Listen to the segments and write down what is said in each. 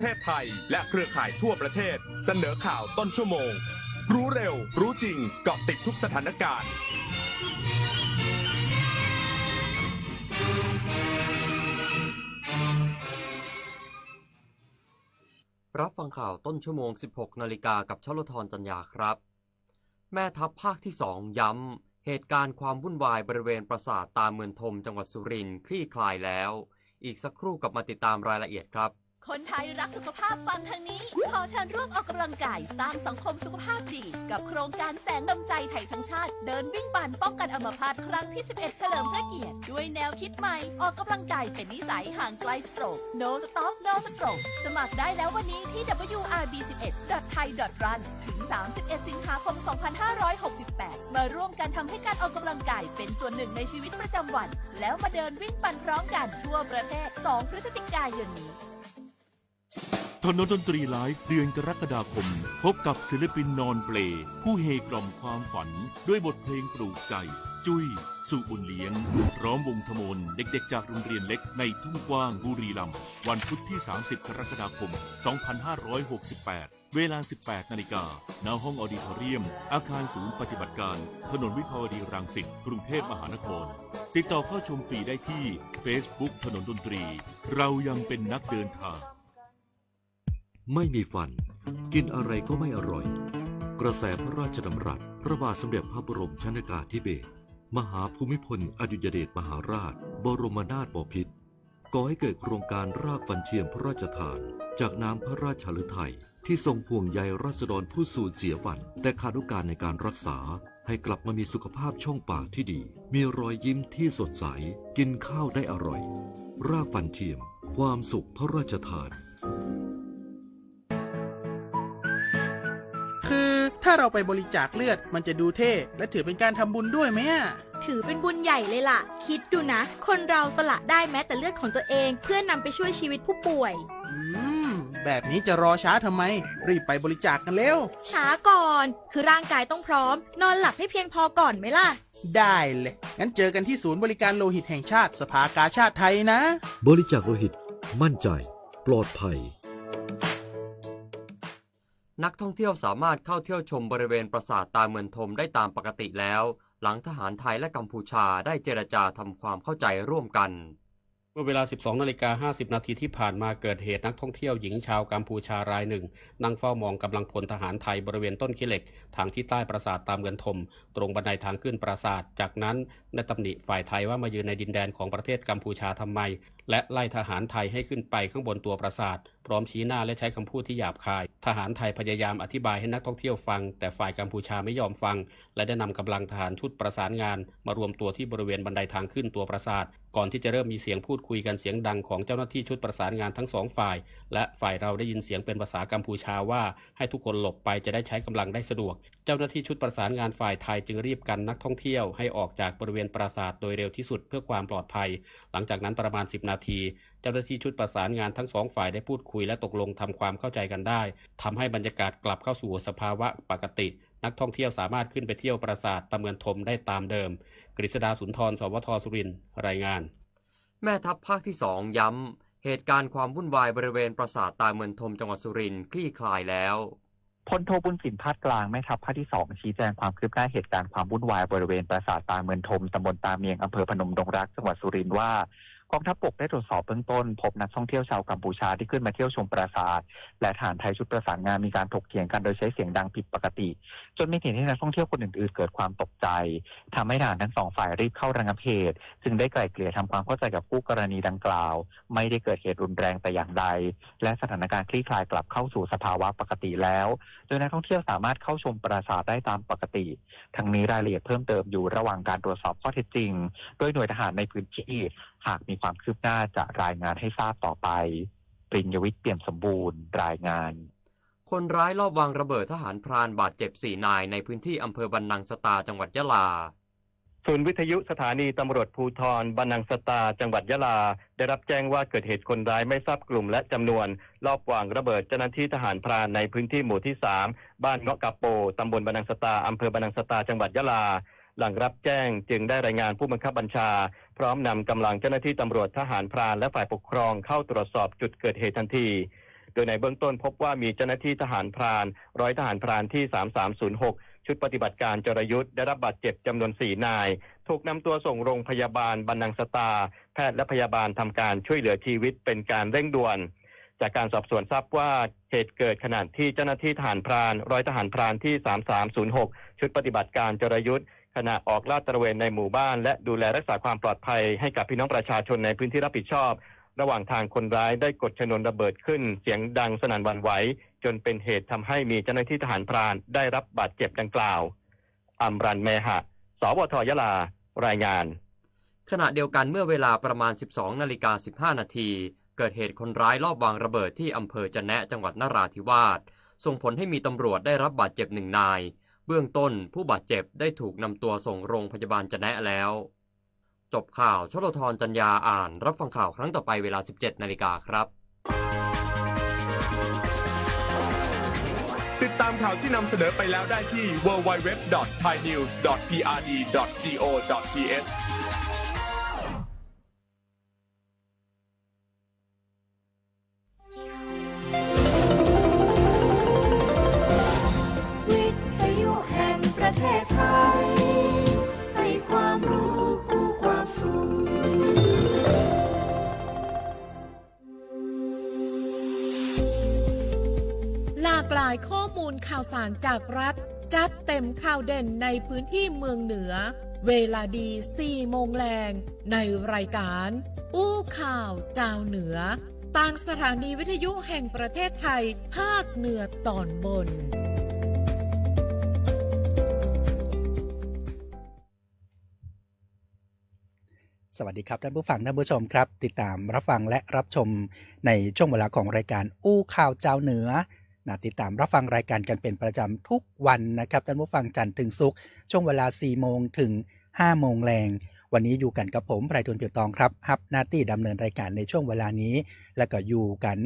ประเทศไทยและเครือข่ายทั่วประเทศเสนอข่าวต้นชั่วโมงรู้เร็วรู้จริงเกาะติดทุกสถานการณ์รับฟังข่าวต้นชั่วโมง 16 นาฬิกากับชลธรจัญญาครับแม่ทัพภาคที่ 2 ย้ำเหตุการณ์ความวุ่นวายบริเวณปราสาทตาเมืองธมจังหวัดสุรินทร์คลี่คลายแล้วอีกสักครู่กลับมาติดตามรายละเอียดครับคนไทยรักสุขภาพฟังทางนี้ขอเชิญร่วมออกกำลังกายสร้างสังคมสุขภาพดีกับโครงการแสงดำใจไทยทั้งชาติเดินวิ่งปั่นป้องกันอัมพาตครั้งที่ 11 เฉลิมพระเกียรติด้วยแนวคิดใหม่ออกกำลังกายเป็นนิสัยห่างไกลสโตรก No Stop No Stroke สมัครได้แล้ววันนี้ที่ wrb11.thai.run ถึง 31 สิงหาคม 2568 มาร่วมกันทำให้การออกกำลังกายเป็นส่วนหนึ่งในชีวิตประจำวันแล้วมาเดินวิ่งปั่นพร้อมกันทั่วประเทศ 2 พฤศจิกายนนี้ถนนดนตรีไลฟ์เดือนกรกฎาคมพบกับศิลปินนอนเปลผู้เฮกล่อมความฝันด้วยบทเพลงปลูกใจจุ้ยสุบุญเลี้ยงพร้อมวงทมนเด็กๆจากโรงเรียนเล็กในทุ่งกว้างบุรีรัมย์วันพุธที่ 30 กรกฎาคม 2568 เวลา 18 นาฬิกาณห้องออดิทอเรียมอาคารศูนย์ปฏิบัติการถนนวิภาวดีรังสิตกรุงเทพมหานครติดต่อเข้าชมฟรีได้ที่ Facebook ถนนดนตรีเรายังเป็นนักเดินทางไม่มีฟันกินอะไรก็ไม่อร่อยกระแสพระราชดำรัสพระบาทสมเด็จพระบรมชนกาธิเบศรมหาภูมิพลอดุลยเดชมหาราชบรมนาถบพิตรก่อให้เกิดโครงการรากฟันเทียมพระราชทานจากน้ำพระราชฤทัยที่ทรงห่วงใยราษฎรผู้สูญเสียฟันแต่ขาดโอกาสในการรักษาให้กลับมามีสุขภาพช่องปากที่ดีมีรอยยิ้มที่สดใสกินข้าวได้อร่อยรากฟันเทียมความสุขพระราชทานคือถ้าเราไปบริจาคเลือดมันจะดูเท่และถือเป็นการทำบุญด้วยไหมถือเป็นบุญใหญ่เลยล่ะคิดดูนะคนเราสละได้แม้แต่เลือดของตัวเองเพื่อนำไปช่วยชีวิตผู้ป่วยแบบนี้จะรอช้าทำไมรีบไปบริจาคกันเร็วช้าก่อนคือร่างกายต้องพร้อมนอนหลับให้เพียงพอก่อนไหมล่ะได้เลยงั้นเจอกันที่ศูนย์บริการโลหิตแห่งชาติสภากาชาดไทยนะบริจาคโลหิตมั่นใจปลอดภัยนักท่องเที่ยวสามารถเข้าเที่ยวชมบริเวณปราสาทตาเมืองธมได้ตามปกติแล้วหลังทหารไทยและกัมพูชาได้เจรจาทำความเข้าใจร่วมกันเมื่อเวลา 12:50 นาทีที่ผ่านมาเกิดเหตุนักท่องเที่ยวหญิงชาวกัมพูชารายหนึ่งนั่งเฝ้ามองกำลังพลทหารไทยบริเวณต้นขี้เหล็กทางที่ใต้ปราสาทตาเมืองธมตรงบันไดทางขึ้นปราสาทจากนั้นได้ตำหนิฝ่ายไทยว่ามายืนในดินแดนของประเทศกัมพูชาทำไมและไล่ทหารไทยให้ขึ้นไปข้างบนตัวปราสาทพร้อมชี้หน้าและใช้คำพูดที่หยาบคายทหารไทยพยายามอธิบายให้นักท่องเที่ยวฟังแต่ฝ่ายกัมพูชาไม่ยอมฟังและได้นำกำลังทหารชุดประสานงานมารวมตัวที่บริเวณบันไดทางขึ้นตัวปราสาทก่อนที่จะเริ่มมีเสียงพูดคุยกันเสียงดังของเจ้าหน้าที่ชุดประสานงานทั้งสองฝ่ายและฝ่ายเราได้ยินเสียงเป็นภาษากัมพูชาว่าให้ทุกคนหลบไปจะได้ใช้กำลังได้สะดวกเจ้าหน้าที่ชุดประสานงานฝ่ายไทยจึงรีบกันนักท่องเที่ยวให้ออกจากบริเวณปราสาทโดยเร็วที่สุดเพื่อความปลอดภัยหลังจากนั้นประมาณ10 นาทีเจ้าหน้าที่ชุดประสานงานทั้งสองฝ่ายได้พูดคุยและตกลงทำความเข้าใจกันได้ทำให้บรรยากาศกลับเข้าสู่สภาวะปกตินักท่องเที่ยวสามารถขึ้นไปเที่ยวปราสาทตาเมืองธมได้ตามเดิมกฤษดาสุนทรสวทสุรินทร์รายงานแม่ทัพภาคที่ 2 ย้ำเหตุการณ์ความวุ่นวายบริเวณปราสาทตาเมืองธมจังหวัดสุรินทร์คลี่คลายแล้วพลโทบุญสินภาคกลางแม่ทัพภาคที่ 2ชี้แจงความคืบหน้าเหตุการณ์ความวุ่นวายบริเวณปราสาทตาเมืองธมตำบลตาเมียงอำเภอพนมดงรักจังหวัดสุรินทร์ว่ากองทัพบกได้ตรวจสอบเบื้องต้นพบนักท่องเที่ยวชาวกัมพูชาที่ขึ้นมาเที่ยวชมปราสาทและทหารไทยชุดประสานงานมีการถกเถียงกันโดยใช้เสียงดังผิดปกติจนมีเหตุให้นักท่องเที่ยวคนอื่นๆเกิดความตกใจทำให้ทหารทั้งสองฝ่ายรีบเข้าระงับเหตุจึงได้ไกล่เกลี่ยทำความเข้าใจกับคู่กรณีดังกล่าวไม่ได้เกิดเหตุรุนแรงแต่อย่างใดและสถานการณ์คลี่คลายกลับเข้าสู่สภาวะปกติแล้วโดยนักท่องเที่ยวสามารถเข้าชมปราสาทได้ตามปกติทั้งนี้รายละเอียดเพิ่มเติมอยู่ระหว่างการตรวจสอบข้อเท็จจริงโดยหน่วยทหารในพื้นที่หากมีความคืบหน้าจะรายงานให้ทราบต่อไปปริญญวิทย์เปี่ยมสมบูรณ์รายงานคนร้ายลอบวางระเบิดทหารพรานบาดเจ็บ4 นายในพื้นที่อำเภอบรรนังสตาจังหวัดยะลาศูนย์วิทยุสถานีตำรวจภูธรบรรนังสตาจังหวัดยะลาได้รับแจ้งว่าเกิดเหตุคนร้ายไม่ทราบกลุ่มและจำนวนลอบวางระเบิดเจ้าหน้าที่ทหารพรานในพื้นที่หมู่ที่3บ้านเงาะกะโปตำบลบรรนังสตาอำเภอบรรนังสตาจังหวัดยะลาหลังรับแจ้งจึงได้รายงานผู้บังคับบัญชาพร้อมนำกำลังเจ้าหน้าที่ตำรวจทหารพรานและฝ่ายปกครองเข้าตรวจสอบจุดเกิดเหตุทันที โดยในเบื้องต้นพบว่ามีเจ้าหน้าที่ทหารพรานร้อยทหารพรานที่ 3306 ชุดปฏิบัติการจรยุทธ์ได้รับบาดเจ็บจำนวน 4 นายถูกนำตัวส่งโรงพยาบาลบรรนังสตาแพทย์และพยาบาลทำการช่วยเหลือชีวิตเป็นการเร่งด่วนจากการสอบสวนทราบว่าเหตุเกิดขณะที่เจ้าหน้าที่ทหารพรานร้อยทหารพรานที่ 3306 ชุดปฏิบัติการจรยุทธ์ขณะออกลาดตระเวนในหมู่บ้านและดูแลรักษาความปลอดภัยให้กับพี่น้องประชาชนในพื้นที่รับผิดชอบระหว่างทางคนร้ายได้กดชนวนระเบิดขึ้นเสียงดังสนั่นหวั่นไหวจนเป็นเหตุทำให้มีเจ้าหน้าที่ทหารพรานได้รับบาดเจ็บดังกล่าวอัมรันเมหะ สวท.ยะลารายงานขณะเดียวกันเมื่อเวลาประมาณ 12:15 นาทีเกิดเหตุคนร้ายลอบวางระเบิดที่อำเภอจะแนะจังหวัดนราธิวาสส่งผลให้มีตำรวจได้รับบาดเจ็บ1 นายเบื้องต้นผู้บาดเจ็บได้ถูกนำตัวส่งโรงพยาบาลจะแนะแล้วจบข่าวชลธรจัญญาอ่านรับฟังข่าวครั้งต่อไปเวลา 17 นาฬิกาครับติดตามข่าวที่นำเสนอไปแล้วได้ที่ www.thainews.prd.go.thวิทยุแห่งประเทศไทยให้ความรู้คู่ความสุขหลากหลายข้อมูลข่าวสารจากรัฐจัดเต็มข่าวเด่นในพื้นที่เมืองเหนือเวลาดี 4 โมงแรงในรายการอู้ข่าวเจ้าเหนือต่างสถานีวิทยุแห่งประเทศไทยภาคเหนือตอนบนสวัสดีครับท่านผู้ฟังท่านผู้ชมครับติดตามรับฟังและรับชมในช่วงเวลาของรายการอู้ข่าวเจ้าเหนือติดตามรับฟังรายการกันเป็นประจำทุกวันนะครับท่านผู้ฟังจันทร์ถึงศุกร์ช่วงเวลา 4 โมงถึง 5 โมงแรงวันนี้อยู่กันกับผมไพฑูรย์ เปี่ยวตองครับรับหน้าที่ดำเนินรายการในช่วงเวลานี้และก็อยู่กัน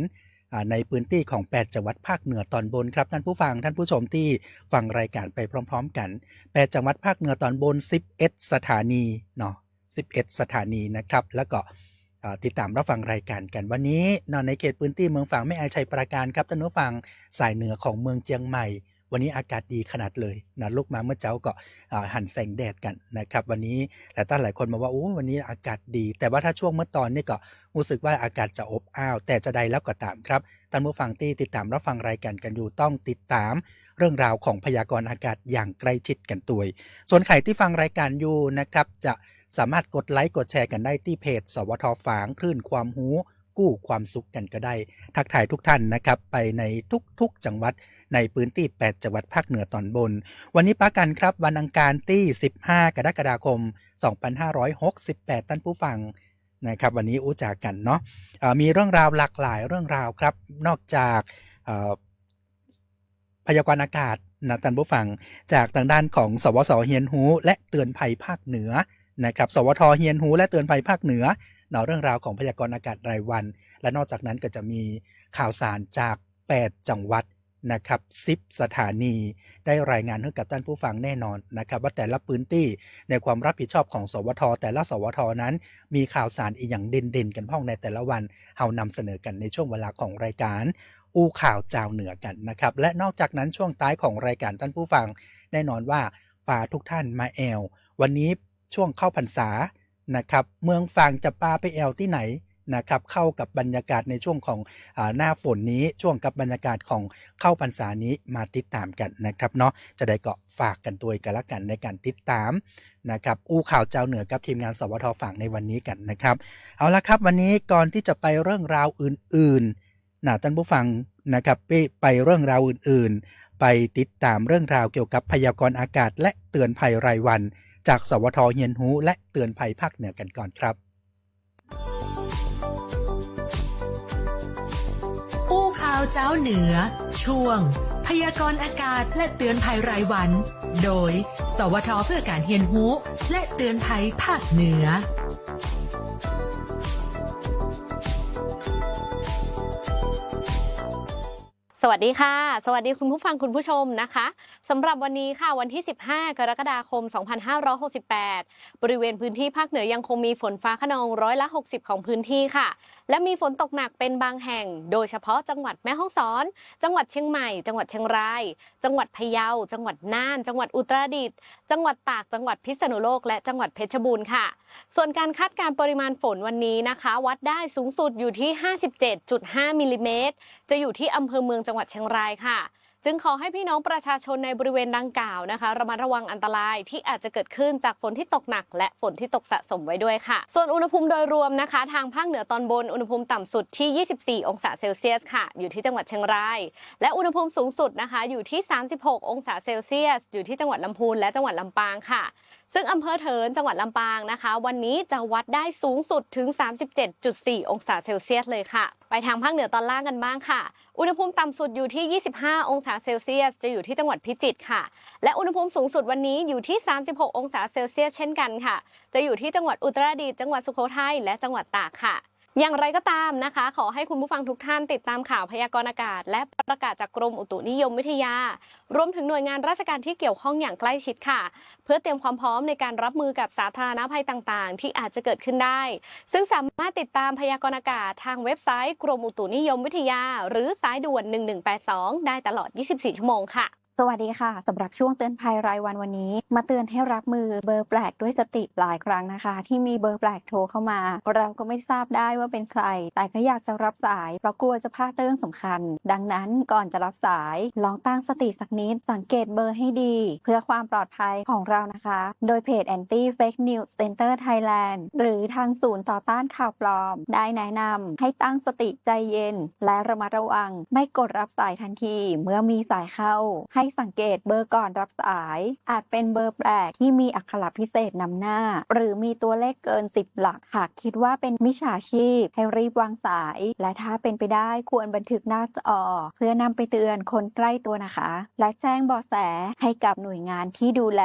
ในพื้นที่ของ8จังหวัดภาคเหนือตอนบนครับท่านผู้ฟังท่านผู้ชมที่ฟังรายการไปพร้อมๆกัน8จังหวัดภาคเหนือตอนบน11สถานีเนาะ11สถานีนะครับแล้วก็ติดตามรับฟังรายการกันวันนี้ในเขตพื้นที่เมืองฝางแม่อายชัยปราการครับท่านผู้ฟังสายเหนือของเมืองเจียงใหม่วันนี้อากาศดีขนาดเลยนะลูกมาเมื่อเช้าก็หันแสงแดดกันนะครับวันนี้หลายคนมาว่าโอ้วันนี้อากาศดีแต่ว่าถ้าช่วงเมื่อตอนนี้ก็รู้สึกว่าอากาศจะอบอ้าวแต่จะใดแล้วก็ตามครับท่านผู้ฟังที่ติดตามรับฟังรายการกันอยู่ต้องติดตามเรื่องราวของพยากรณ์อากาศอย่างใกล้ชิดกันตัวส่วนใครที่ฟังรายการอยู่นะครับจะสามารถกดไลค์กดแชร์กันได้ที่เพจสวท.ฝางคลื่นความหูกู้ความสุขกันก็ได้ทักทายทุกท่านนะครับไปในทุกจังหวัดในพื้นที่8จังหวัดภาคเหนือตอนบนวันนี้ปากันครับวันอังคารที่15กรกฎาคม2568ท่านผู้ฟังนะครับวันนี้อู้จากกันเนาะมีเรื่องราวหลากหลายเรื่องราวครับนอกจากพยากรณ์อากาศนะท่านผู้ฟังจากทางด้านของสวส.เฮียนหูและเตือนภัยภาคเหนือนะครับสวท.เฮียนหูและเตือนภัยภาคเหนือเรื่องราวของพยากรณ์อากาศรายวันและนอกจากนั้นก็จะมีข่าวสารจาก8จังหวัดนะครับ10สถานีได้รายงานให้กับท่านผู้ฟังแน่นอนนะครับว่าแต่ละพื้นที่ในความรับผิดชอบของสวท.แต่ละสวท.นั้นมีข่าวสารอีกอย่างเด่นๆกันพ้องในแต่ละวันเฮานำเสนอกันในช่วงเวลาของรายการอู้ข่าวเจ้าเหนือกันนะครับและนอกจากนั้นช่วงท้ายของรายการท่านผู้ฟังแน่นอนว่าพาทุกท่านมาแอววันนี้ช่วงเข้าพรรษานะครับเมืองฝางจะพาไปแอวที่ไหนนะครับเข้ากับบรรยากาศในช่วงของหน้าฝนนี้ช่วงกับบรรยากาศของเข้าพรรษานี้มาติดตามกันนะครับเนาะจะได้ก็ฝากกันด้วยกันละกันในการติดตามนะครับอู้ข่าวเจ้าเหนือกับทีมงานสวท.ฝางในวันนี้กันนะครับเอาละครับวันนี้ก่อนที่จะไปเรื่องราวอื่นๆท่านผู้ฟังนะครับไปเรื่องราวอื่นๆไปติดตามเรื่องราวเกี่ยวกับพยากรณ์อากาศและเตือนภัยรายวันจากสวท.เฮียนหูและเตือนภัยภาคเหนือกันก่อนครับอู้ข่าวเจ้าเหนือช่วงพยากรณ์อากาศและเตือนภัยรายวันโดยสวท.เพื่อการเฮียนหูและเตือนภัยภาคเหนือสวัสดีค่ะสวัสดีคุณผู้ฟังคุณผู้ชมนะคะสำหรับวันนี้ค่ะวันที่15กรกฎาคม2568บริเวณพื้นที่ภาคเหนือยังคงมีฝนฟ้าคะนอง60%ของพื้นที่ค่ะ และมีฝนตกหนักเป็นบางแห่งโดยเฉพาะจังหวัดแม่ฮ่องสอนจังหวัดเชียงใหม่จังหวัดเชียงรายจังหวัดพะเยาจังหวัดน่านจังหวัดอุตรดิตถ์จังหวัดตากจังหวัดพิษณุโลกและจังหวัดเพชรบูรณ์ค่ะส่วนการคาดการณ์ปริมาณฝนวันนี้นะคะวัดได้สูงสุดอยู่ที่ 57.5 มิลลิเมตรจะอยู่ที่อำเภอเมืองจังหวัดเชียงรายค่ะจึงขอให้พี่น้องประชาชนในบริเวณดังกล่าวนะคะระมัดระวังอันตรายที่อาจจะเกิดขึ้นจากฝนที่ตกหนักและฝนที่ตกสะสมไว้ด้วยค่ะส่วนอุณหภูมิโดยรวมนะคะทางภาคเหนือตอนบนอุณหภูมิต่ำสุดที่ 24 องศาเซลเซียสค่ะอยู่ที่จังหวัดเชียงรายและอุณหภูมิสูงสุดนะคะอยู่ที่ 36 องศาเซลเซียสอยู่ที่จังหวัดลำพูนและจังหวัดลำปางค่ะซึ่งอำเภอเถินจังหวัดลำปางนะคะวันนี้จะวัดได้สูงสุดถึง 37.4 องศาเซลเซียสเลยค่ะไปทางภาคเหนือตอนล่างกันบ้างค่ะอุณหภูมิต่ำสุดอยู่ที่ 25 องศาเซลเซียสจะอยู่ที่จังหวัดพิจิตรค่ะและอุณหภูมิสูงสุดวันนี้อยู่ที่ 36 องศาเซลเซียสเช่นกันค่ะจะอยู่ที่จังหวัดอุตรดิตถ์จังหวัดสุโขทัยและจังหวัดตากค่ะอย่างไรก็ตามนะคะขอให้คุณผู้ฟังทุกท่านติดตามข่าวพยากรณ์อากาศและประกาศจากกรมอุตุนิยมวิทยารวมถึงหน่วยงานราชการที่เกี่ยวข้องอย่างใกล้ชิดค่ะเพื่อเตรียมความพร้อมในการรับมือกับสาธารณภัยต่างๆที่อาจจะเกิดขึ้นได้ซึ่งสามารถติดตามพยากรณ์อากาศทางเว็บไซต์กรมอุตุนิยมวิทยาหรือสายด่วน1182ได้ตลอด24ชั่วโมงค่ะสวัสดีค่ะสำหรับช่วงเตือนภัยรายวันวันนี้มาเตือนให้รับมือเบอร์แปลกด้วยสติหลายครั้งนะคะที่มีเบอร์แปลกโทรเข้ามาเราก็ไม่ทราบได้ว่าเป็นใครแต่ก็อยากจะรับสายเพราะกลัวจะพลาดเรื่องสำคัญดังนั้นก่อนจะรับสายลองตั้งสติสักนิดสังเกตเบอร์ให้ดีเพื่อความปลอดภัยของเรานะคะโดยเพจ Anti Fake News Center Thailand หรือทางศูนย์ต่อต้านข่าวปลอมได้แนะนำให้ตั้งสติใจเย็นและระมัดระวังไม่กดรับสายทันทีเมื่อมีสายเข้าให้สังเกตเบอร์ก่อนรับสายอาจเป็นเบอร์แปลกที่มีอักขระพิเศษนำหน้าหรือมีตัวเลขเกิน10หลักหากคิดว่าเป็นมิจฉาชีพให้รีบวางสายและถ้าเป็นไปได้ควรบันทึกหน้าจอเพื่อนำไปเตือนคนใกล้ตัวนะคะและแจ้งเบาะแสให้กับหน่วยงานที่ดูแล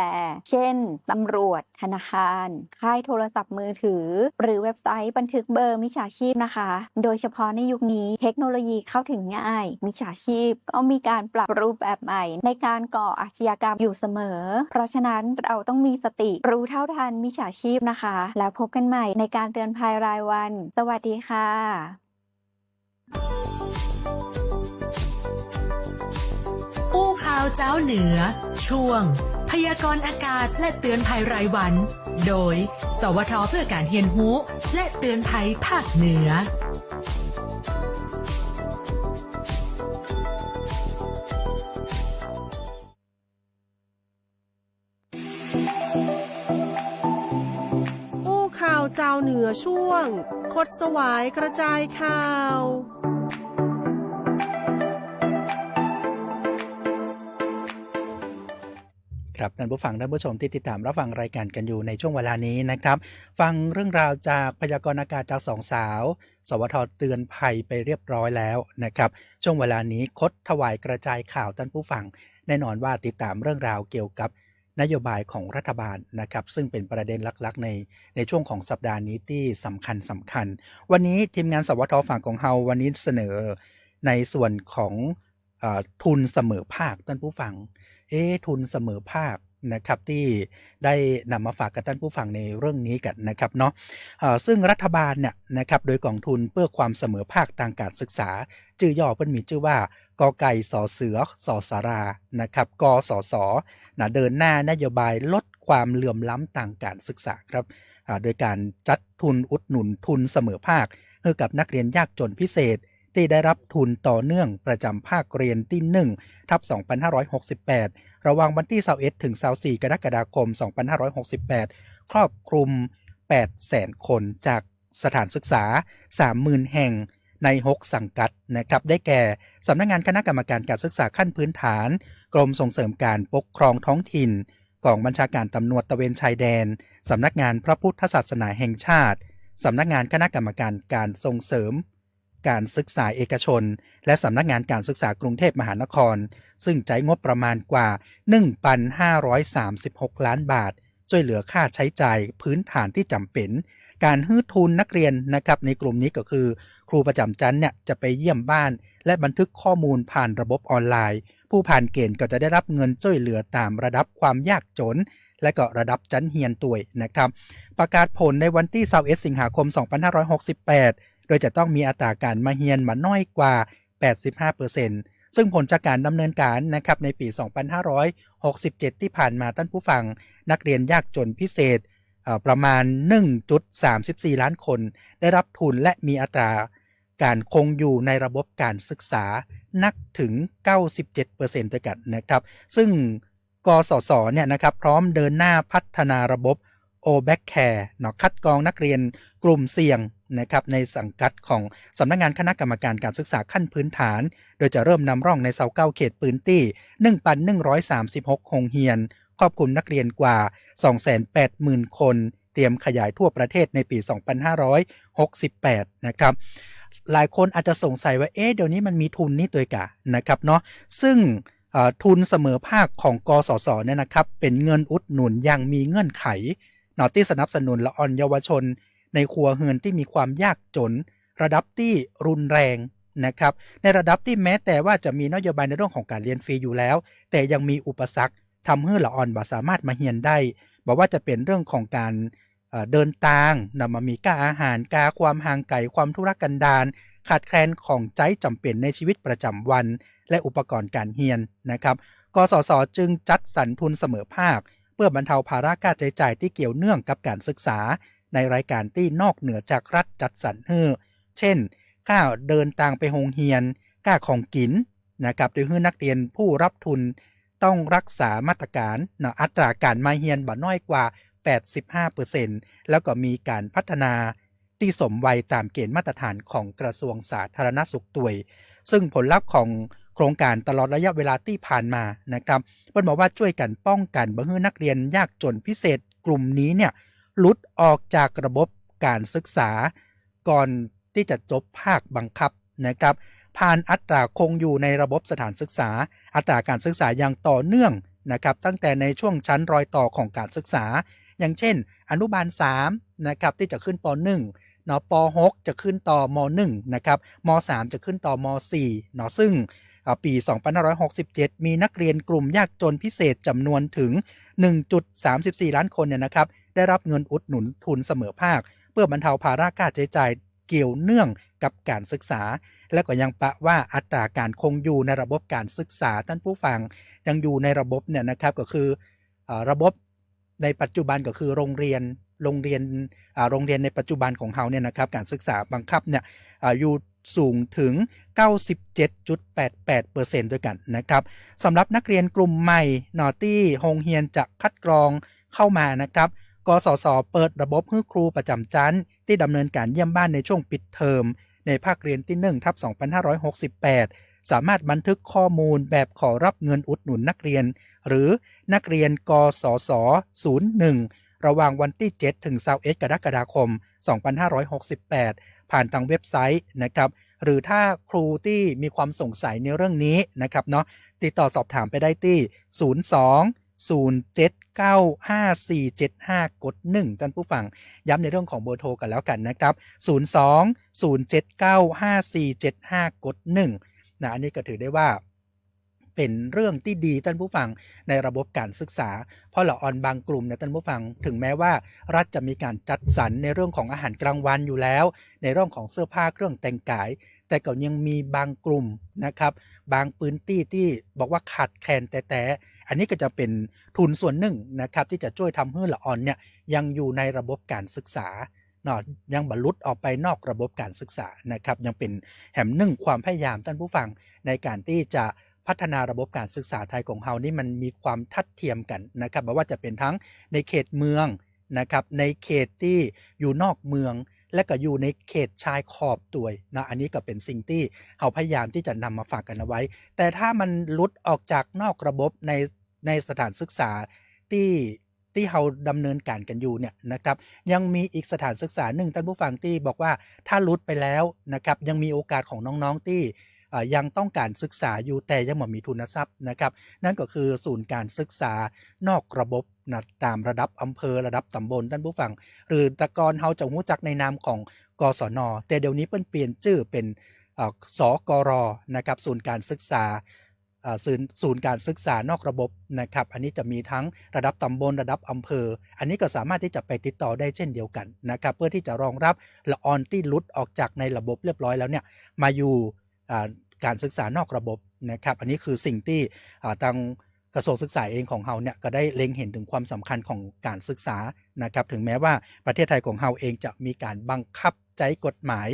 เช่นตำรวจธนาคารค่ายโทรศัพท์มือถือหรือเว็บไซต์บันทึกเบอร์มิจฉาชีพนะคะโดยเฉพาะในยุคนี้เทคโนโลยีเข้าถึงง่ายมิจฉาชีพก็มีการปรับรูปแบบใหม่ในการก่ออาชญากรรมอยู่เสมอเพราะฉะนั้นเราต้องมีสติรู้เท่าทันมิจฉาชีพนะคะแล้วพบกันใหม่ในการเตือนภัยรายวันสวัสดีค่ะอู้ข่าวเจ้าเหนือช่วงพยากรณ์อากาศและเตือนภัยรายวันโดยสวทเพื่อการเรียนรู้และเตือนภัยภาคเหนือข่าวเจ้าเหนือช่วงคดสวายกระจายข่าวครับท่านผู้ฟังท่านผู้ชมที่ติดตามรับฟังรายการกันอยู่ในช่วงเวลานี้นะครับฟังเรื่องราวจากพยากรณ์อากาศจากสองสาวสวทเตือนภัยไปเรียบร้อยแล้วนะครับช่วงเวลานี้คดถวายกระจายข่าวท่านผู้ฟังแน่นอนว่าติดตามเรื่องราวเกี่ยวกับนโยบายของรัฐบาลนะครับซึ่งเป็นประเด็นหลักๆในช่วงของสัปดาห์นี้ที่สำคัญวันนี้ทีมงานสวทฝั่งของเฮาวันนี้เสนอในส่วนของทุนเสมอภาคท่านผู้ฟังทุนเสมอภาคนะครับที่ได้นำมาฝากกับท่านผู้ฟังในเรื่องนี้กันนะครับเนาะซึ่งรัฐบาลเนี่ยนะครับโดยกองทุนเพื่อความเสมอภาคทางการศึกษาชื่อย่อเพิ่นมีชื่อว่ากไก่สอเสือสอสารานะครับกสสเดินหน้านโยบายลดความเหลื่อมล้ำทางการศึกษาครับโดยการจัดทุนอุดหนุนทุนเสมอภาคให้กับนักเรียนยากจนพิเศษที่ได้รับทุนต่อเนื่องประจำภาคเรียนที่ 1/2568 ระหว่างวันที่21ถึง24กรกฎาคม 2568 ครอบคลุม 800,000 คนจากสถานศึกษา 30,000 แห่งใน6สังกัดนะครับได้แก่สำนักงานคณะกรรมการการศึกษาขั้นพื้นฐานกรมส่งเสริมการปกครองท้องถิ่นกองบัญชาการตำรวจตระเวนชายแดนสำนักงานพระพุทธศาสนาแห่งชาติสำนักงานคณะกรรมการการส่งเสริมการศึกษาเอกชนและสำนักงานการศึกษากรุงเทพมหานครซึ่งใช้งบประมาณกว่า 1,536 ล้านบาทช่วยเหลือค่าใช้จ่ายพื้นฐานที่จำเป็นการฮื้อทุนนักเรียนนะครับในกลุ่มนี้ก็คือครูประจำชั้นเนี่ยจะไปเยี่ยมบ้านและบันทึกข้อมูลผ่านระบบออนไลน์ผู้ผ่านเกณฑ์ก็จะได้รับเงินช่วยเหลือตามระดับความยากจนและก็ระดับชั้นเรียนตัวยนะครับประกาศผลในวันที่21สิงหาคม 2568 โดยจะต้องมีอัตราการมาเรียนมาน้อยกว่า 85%ซึ่งผลจากการดำเนินการนะครับในปี 2567 ที่ผ่านมาท่านผู้ฟังนักเรียนยากจนพิเศษประมาณ 1.34 ล้านคนได้รับทุนและมีอัตราการคงอยู่ในระบบการศึกษานักถึง 97% ด้วยกันนะครับซึ่งกสศเนี่ยนะครับพร้อมเดินหน้าพัฒนาระบบ O-Back Care คัดกรองนักเรียนกลุ่มเสี่ยงนะครับในสังกัดของสำนักงานคณะกรรมการการศึกษาขั้นพื้นฐานโดยจะเริ่มนำร่องใน29เขตพื้นที่ 1,136 โรงเรียนครอบคลุมนักเรียนกว่า 280,000 คนเตรียมขยายทั่วประเทศในปี 2568 นะครับหลายคนอาจจะสงสัยว่าเดี๋ยวนี้มันมีทุนนี่ตัวกะนะครับเนาะซึ่งทุนเสมอภาคของกสศเนี่ยนะครับเป็นเงินอุดหนุนยังมีเงื่อนไขที่สนับสนุนละอ่อนเยาวชนในครัวเรือนที่มีความยากจนระดับที่รุนแรงนะครับในระดับที่แม้แต่ว่าจะมีนโยบายในเรื่องของการเรียนฟรีอยู่แล้วแต่ยังมีอุปสรรคทำให้ละอ่อนบ่สามารถมาเรียนได้บอกว่าจะเป็นเรื่องของการเดินทางมามีค่าอาหารค่าความห่างไกลความทุรกันดารขาดแคลนของใจจำเป็นในชีวิตประจำวันและอุปกรณ์การเรียนนะครับกสศจึงจัดสรรทุนเสมอภาคเพื่อบรรเทาภาระค่าใช้จ่ายที่เกี่ยวเนื่องกับการศึกษาในรายการที่นอกเหนือจากรัฐจัดสรรให้เช่นค่าเดินทางไปโรงเรียนค่าของกินนะครับโดยให้นักเรียนผู้รับทุนต้องรักษามาตรการอัตราการมาเรียนบ่น้อยกว่า 85% แล้วก็มีการพัฒนาที่สมวัยตามเกณฑ์มาตรฐานของกระทรวงสาธารณสุขด้วยซึ่งผลลัพธ์ของโครงการตลอดระยะเวลาที่ผ่านมานะครับเพิ่นบอกว่าช่วยกันป้องกันบ่ให้นักเรียนยากจนพิเศษกลุ่มนี้เนี่ยหลุดออกจากระบบการศึกษาก่อนที่จะจบภาคบังคับนะครับผ่านอัตราคงอยู่ในระบบสถานศึกษาอัตราการศึกษาอย่างต่อเนื่องนะครับตั้งแต่ในช่วงชั้นรอยต่อของการศึกษาอย่างเช่นอนุบาล3นะครับที่จะขึ้นป .1 ป .6 จะขึ้นต่อม .1 นะครับม .3 จะขึ้นต่อม .4 ซึ่งปี 2567 มีนักเรียนกลุ่มยากจนพิเศษจำนวนถึง 1.34 ล้านคนเนี่ยนะครับได้รับเงินอุดหนุนทุนเสมอภาคเพื่อบรรเทาภาระค่าใช้จ่ายเกี่ยวเนื่องกับการศึกษาและก็ยังปะว่าอัตราการคงอยู่ในระบบการศึกษาท่านผู้ฟังยังอยู่ในระบบเนี่ยนะครับก็คือระบบในปัจจุบันก็คือโรงเรียนในปัจจุบันของเฮาเนี่ยนะครับการศึกษาบังคับเนี่ยอยู่สูงถึง 97.88% ด้วยกันนะครับสำหรับนักเรียนกลุ่มใหม่ที่โรงเรียนจะคัดกรองเข้ามานะครับกสศเปิดระบบให้ครูประจำชั้นที่ดำเนินการเยี่ยมบ้านในช่วงปิดเทอมในภาคเรียนที่ 1/2568 สามารถบันทึกข้อมูลแบบขอรับเงินอุดหนุนนักเรียนหรือนักเรียนกสศ01ระหว่างวันที่7ถึง21กรกฎาคม 2568 ผ่านทางเว็บไซต์นะครับหรือถ้าครูที่มีความสงสัยในเรื่องนี้นะครับเนาะติดต่อสอบถามไปได้ที่02-079-5475 กด 1ท่านผู้ฟังย้ำในเรื่องของเบอร์โทรกันแล้วกันนะครับ02-079-5475 กด 1อันนี้ก็ถือได้ว่าเป็นเรื่องที่ดีท่านผู้ฟังในระบบการศึกษาเพราะละออนบางกลุ่มเนี่ยท่านผู้ฟังถึงแม้ว่ารัฐจะมีการจัดสรรในเรื่องของอาหารกลางวันอยู่แล้วในเรื่องของเสื้อผ้าเครื่องแต่งกายแต่ก็ยังมีบางกลุ่มนะครับบางพื้นที่ที่บอกว่าขาดแคลนแต่อันนี้ก็จะเป็นทุนส่วนหนึ่งนะครับที่จะช่วยทำให้ละออนเนี่ยยังอยู่ในระบบการศึกษายังบรรลุออกไปนอกระบบการศึกษานะครับยังเป็นแห่งหนึ่งความพยายามท่านผู้ฟังในการที่จะพัฒนาระบบการศึกษาไทยของเฮานี่มันมีความทัดเทียมกันนะครับไม่ว่าจะเป็นทั้งในเขตเมืองนะครับในเขตที่อยู่นอกเมืองและก็อยู่ในเขตชายขอบด้วยอันนี้ก็เป็นสิ่งที่เฮาพยายามที่จะนำมาฝากกันเอาไว้แต่ถ้ามันหลุดออกจากนอกระบบในสถานศึกษาที่เฮาดำเนินการกันอยู่เนี่ยนะครับยังมีอีกสถานศึกษาหนึ่งท่านผู้ฟังที่บอกว่าถ้าหลุดไปแล้วนะครับยังมีโอกาสของน้องๆที่ยังต้องการศึกษาอยู่แต่ยังไม่มีทุนทรัพย์นะครับนั่นก็คือศูนย์การศึกษานอกระบบตามระดับอำเภอระดับตำบลท่านผู้ฟังหรือแต่ก่อนเฮาจะรู้จักในนามของกศนแต่เดี๋ยวนี้เปลี่ยนชื่อเป็นสกรนะครับศูนย์การศึกษา ศูนย์การศึกษานอกระบบนะครับอันนี้จะมีทั้งระดับตำบลระดับอำเภออันนี้ก็สามารถที่จะไปติดต่อได้เช่นเดียวกันนะครับเพื่อที่จะรองรับละออนที่หลุดออกจากในระบบเรียบร้อยแล้วเนี่ยมาอยู่การศึกษานอกระบบนะครับอันนี้คือสิ่งที่ทางกระทรวงศึกษาเองของเราเนี่ยก็ได้เล็งเห็นถึงความสำคัญของการศึกษานะครับถึงแม้ว่าประเทศไทยของเราเองจะมีการบังคับใช้กฎหมาย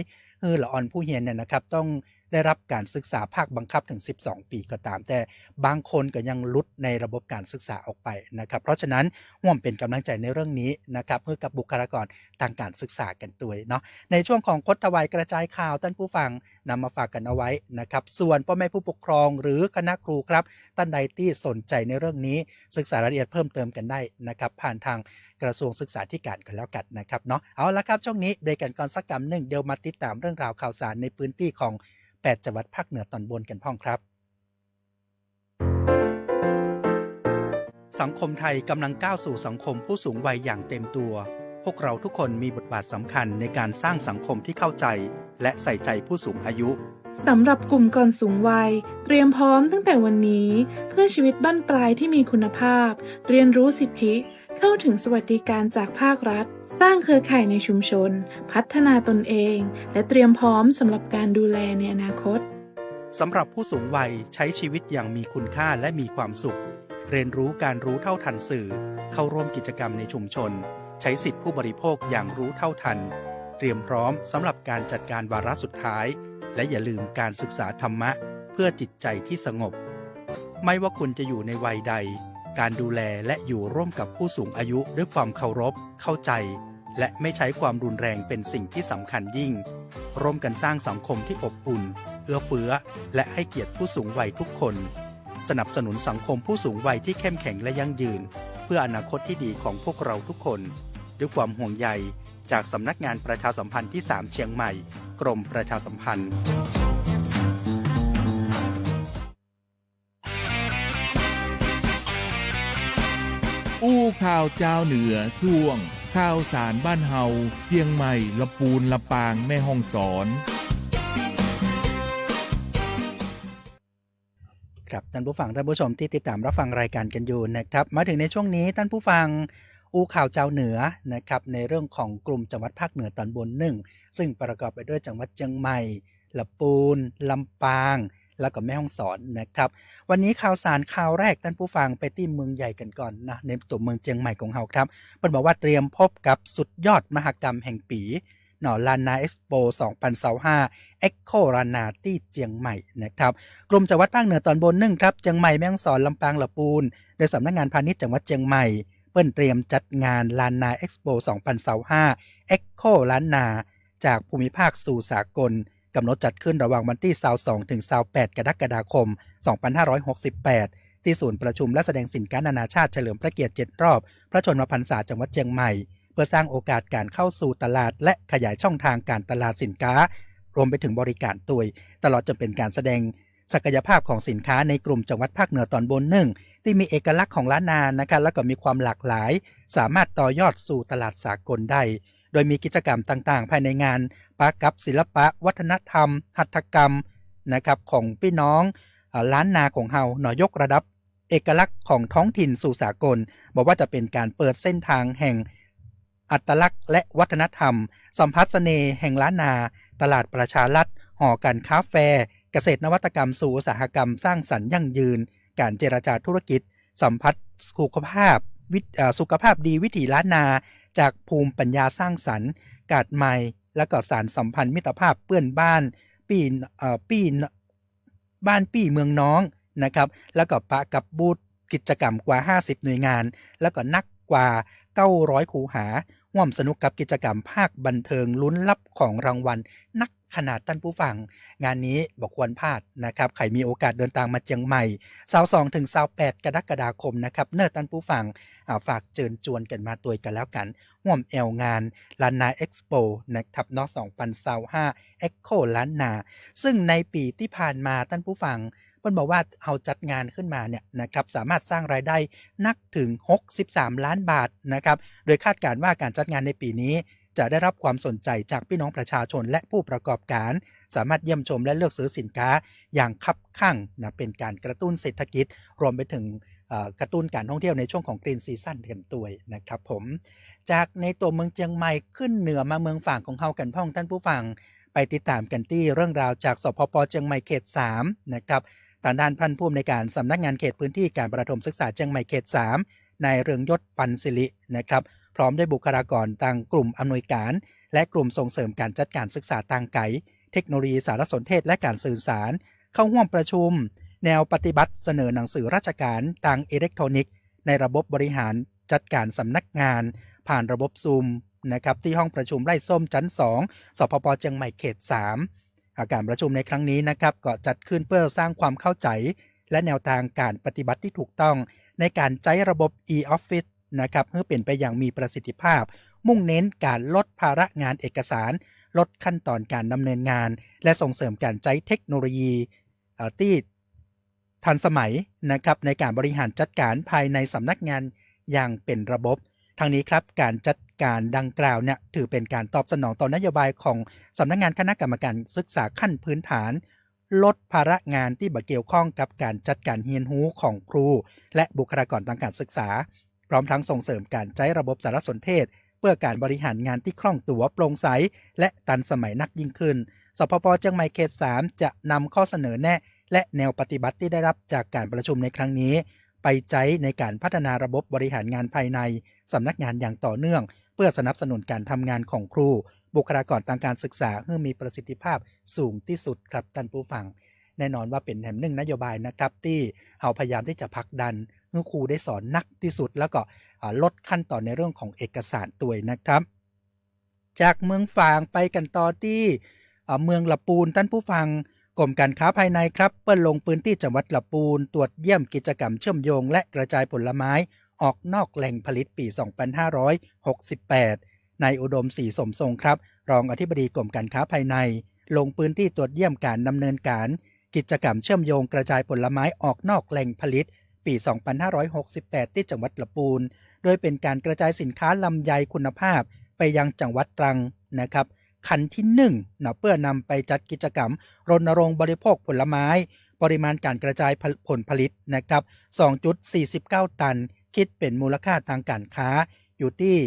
ละออนผู้เรียนเนี่ยนะครับต้องได้รับการศึกษาภาคบังคับถึง12ปีก็ตามแต่บางคนก็ยังหลุดในระบบการศึกษาออกไปนะครับเพราะฉะนั้นร่วมเป็นกำลังใจในเรื่องนี้นะครับเพื่อกับบุคลากรทางการศึกษากันด้วยเนาะในช่วงของคดทวายกระจายข่าวท่านผู้ฟังนำมาฝากกันเอาไว้นะครับส่วนพ่อแม่ผู้ปกครองหรือคณะครูครับท่านใดที่สนใจในเรื่องนี้ศึกษารายละเอียดเพิ่มเติมกันได้นะครับผ่านทางกระทรวงศึกษาธิการกันแล้วกันนะครับเนาะเอาละครับช่วงนี้เบรกกันก่อนสักกำหนึ่งเดี๋ยวมาติดตามเรื่องราวข่าวสารในพื้นที่ของ8จังหวัดภาคเหนือตอนบนกันพ้องครับสังคมไทยกำลังก้าวสู่สังคมผู้สูงวัยอย่างเต็มตัวพวกเราทุกคนมีบทบาทสำคัญในการสร้างสังคมที่เข้าใจและใส่ใจผู้สูงอายุสำหรับกลุ่มก่อนสูงวัยเตรียมพร้อมตั้งแต่วันนี้เพื่อชีวิตบั้นปลายที่มีคุณภาพเรียนรู้สิทธิเข้าถึงสวัสดิการจากภาครัฐสร้างเครือข่ายในชุมชนพัฒนาตนเองและเตรียมพร้อมสำหรับการดูแลในอนาคตสำหรับผู้สูงวัยใช้ชีวิตอย่างมีคุณค่าและมีความสุขเรียนรู้การรู้เท่าทันสื่อเข้าร่วมกิจกรรมในชุมชนใช้สิทธิผู้บริโภคอย่างรู้เท่าทันเตรียมพร้อมสำหรับการจัดการวาระสุดท้ายและอย่าลืมการศึกษาธรรมะเพื่อจิตใจที่สงบไม่ว่าคุณจะอยู่ในวัยใดการดูแลและอยู่ร่วมกับผู้สูงอายุด้วยความเคารพเข้าใจและไม่ใช้ความรุนแรงเป็นสิ่งที่สำคัญยิ่งร่วมกันสร้างสังคมที่อบอุ่นเอื้อเฟื้อและให้เกียรติผู้สูงวัยทุกคนสนับสนุนสังคมผู้สูงวัยที่เข้มแข็งและยั่งยืนเพื่ออนาคตที่ดีของพวกเราทุกคนด้วยความห่วงใยจากสำนักงานประชาสัมพันธ์ที่3เชียงใหม่กรมประชาสัมพันธ์อู้ข่าวเจ้าเหนือช่วงข่าวสารบ้านเฮาเจียงใหม่ลำปูนลำปางแม่ฮ่องสอนครับท่านผู้ฟังท่านผู้ชมที่ติดตามรับฟังรายการกันอยู่นะครับมาถึงในช่วงนี้ท่านผู้ฟังอู้ข่าวเจ้าเหนือนะครับในเรื่องของกลุ่มจังหวัดภาคเหนือตอนบน1ซึ่งประกอบไปด้วยจังหวัดเชียงใหม่ลำปูนลำปางแล้วก็แม่ฮ่องสอนนะครับวันนี้ข่าวสารข่าวแรกท่านผู้ฟังไปที่เมืองใหญ่กันก่อนนะในตัวเมืองเชียงใหม่ของเฮาครับเพิ่นบอกว่าเตรียมพบกับสุดยอดมหกรรมแห่งปีลานนาเอ็กซ์โป2025เอ็กโคลานนาที่เชียงใหม่นะครับกลุ่มจังหวัดภาคเหนือตอนบนครับเชียงใหม่แม่ฮ่องสอนลำปางลำปูนโดยสำนักงานพาณิชย์จังหวัดเชียงใหม่เปิ้นเตรียมจัดงานลานนาเอ็กซ์โป2025เอ็กโคลานนาจากภูมิภาคสู่สากลกำหนดจัดขึ้นระหว่างวันที่22ถึง28กรกฎาคม2568ที่ศูนย์ประชุมและแสดงสินค้านานาชาติเฉลิมพระเกียรติ7รอบพระชนมพรรษาจังหวัดเชียงใหม่เพื่อสร้างโอกาสการเข้าสู่ตลาดและขยายช่องทางการตลาดสินค้ารวมไปถึงบริการตัวตลอดจนเป็นการแสดงศักยภาพของสินค้าในกลุ่มจังหวัดภาคเหนือตอนบนที่มีเอกลักษณ์ของล้านนานะครับแล้วก็มีความหลากหลายสามารถต่อยอดสู่ตลาดสากลได้โดยมีกิจกรรมต่างๆภายในงานปะกับศิลปะวัฒนธรรมหัตถกรรมนะครับของพี่น้องล้านนาของเฮาหน่อยยกระดับเอกลักษณ์ของท้องถิ่นสู่สากลบอกว่าจะเป็นการเปิดเส้นทางแห่งอัตลักษณ์และวัฒนธรรมสัมผัสเสน่ห์แห่งล้านนาตลาดประชารัฐหอการค้าแฟร์เกษตรนวัตกรรมสู่อุตสาหกรรมสร้างสรรค์ยั่งยืนการเจรจาธุรกิจสัมผัสสุขภาพดีวิถีล้านนาจากภูมิปัญญาสร้างสรรค์กาดใหม่และก็สารสัมพันธ์มิตรภาพเปื้อนบ้านปี้เมืองน้องนะครับแล้วก็ปะกับบูธกิจกรรมกว่า50หน่วยงานแล้วก็นักกว่า900คูหาร่วมสนุกกับกิจกรรมภาคบันเทิงลุ้นรับของรางวัลนักขนาดท่านผู้ฟังงานนี้บอกควรพลาดนะครับใครมีโอกาสเดินทางมาเชียงใหม่22ถึง28กรกฎาคมนะครับเนิ่นท่านผู้ฟังฝากเชิญชวนกันมาตัวกันแล้วกันร่วมแอลงานล้านนาเอ็กซ์โปนะครับน2025เอ็กโคล้านนาซึ่งในปีที่ผ่านมาท่านผู้ฟังเพิ่นบอกว่าเอาจัดงานขึ้นมาเนี่ยนะครับสามารถสร้างรายได้นักถึง63ล้านบาทนะครับโดยคาดการณ์ว่าการจัดงานในปีนี้จะได้รับความสนใจจากพี่น้องประชาชนและผู้ประกอบการ สามารถเยี่ยมชมและเลือกซื้อสินค้าอย่างคับคั่งนะเป็นการกระตุ้นเศรษฐกิจรวมไปถึงกระตุ้นการท่องเที่ยวในช่วงของกรีนซีซั่นกันด้วยนะครับผมจากในตัวเมืองเชียงใหม่ขึ้นเหนือมาเมืองฝั่งของเฮากันพ่องท่านผู้ฟังไปติดตามกันที่เรื่องราวจากสพป.เชียงใหม่เขต3นะครับทางด้านพันผู้อำนวยการสำนักงานเขตพื้นที่การประถมศึกษาเชียงใหม่เขต3นายเรืองยศปันศิรินะครับพร้อมด้วยบุคลากรต่างกลุ่มอำนวยการและกลุ่มส่งเสริมการจัดการศึกษาต่างไกลเทคโนโลยีสารสนเทศและการสื่อสารเข้าร่วมประชุมแนวปฏิบัติเสนอหนังสือราชการทางอิเล็กทรอนิกส์ในระบบบริหารจัดการสำนักงานผ่านระบบซูมนะครับที่ห้องประชุมไร่ส้มชั้น2สพป.เชียงใหม่เขต3การประชุมในครั้งนี้นะครับก็จัดขึ้นเพื่อสร้างความเข้าใจและแนวทางการปฏิบัติที่ถูกต้องในการใช้ระบบ e-office นะครับเพื่อเปลี่ยนไปอย่างมีประสิทธิภาพมุ่งเน้นการลดภาระงานเอกสารลดขั้นตอนการดำเนินงานและส่งเสริมการใช้เทคโนโลยีที่ทันสมัยนะครับในการบริหารจัดการภายในสำนักงานอย่างเป็นระบบทางนี้ครับการจัดการดังกล่าวเนี่ยถือเป็นการตอบสนองต่อนโยบายของสำนักงานคณะกรรมการศึกษาขั้นพื้นฐานลดภาระงานที่เกี่ยวข้องกับการจัดการเรียนรู้ของครูและบุคลากรทางการศึกษาพร้อมทั้งส่งเสริมการใช้ระบบสารสนเทศเพื่อการบริหารงานที่คล่องตัวโปร่งใสและทันสมัยนักยิ่งขึ้นสพป.เชียงใหม่เขต3จะนำข้อเสนอแนะและแนวปฏิบัติที่ได้รับจากการประชุมในครั้งนี้ไปใช้ในการพัฒนาระบบบริหารงานภายในสำนักงานอย่างต่อเนื่องเพื่อสนับสนุนการทำงานของครูบุคลากรทางการศึกษาให้มีประสิทธิภาพสูงที่สุดครับท่านผู้ฟังแน่นอนว่าเป็นแห่งหนึ่งนโยบายนะครับที่เราพยายามที่จะผลักดันให้ครูได้สอนนักที่สุดแล้วก็ลดขั้นตอนในเรื่องของเอกสารด้วยนะครับจากเมืองฝางไปกันต่อที่เมืองละปูนท่านผู้ฟังกรมการค้าภายในครับเปิ้ลลงพื้นที่จังหวัดละปูนตรวจเยี่ยมกิจกรรมเชื่อมโยงและกระจายผลไม้ออกนอกแหล่งผลิตปี 2568 นายอุดมศรีสมทรงครับรองอธิบดีกรมการค้าภายในลงพื้นที่ตรวจเยี่ยมการดำเนินการกิจกรรมเชื่อมโยงกระจายผลไม้ออกนอกแหล่งผลิตปี 2568 ที่จังหวัดละปูนโดยเป็นการกระจายสินค้าลำไยคุณภาพไปยังจังหวัดตรังนะครับขั้นที่1นะเพื่อนำไปจัดกิจกรรมรณรงค์บริโภคผลไม้ปริมาณการกระจายผลผลิตนะครับ 2.49 ตันคิดเป็นมูลค่าทางการค้าอยู่ที่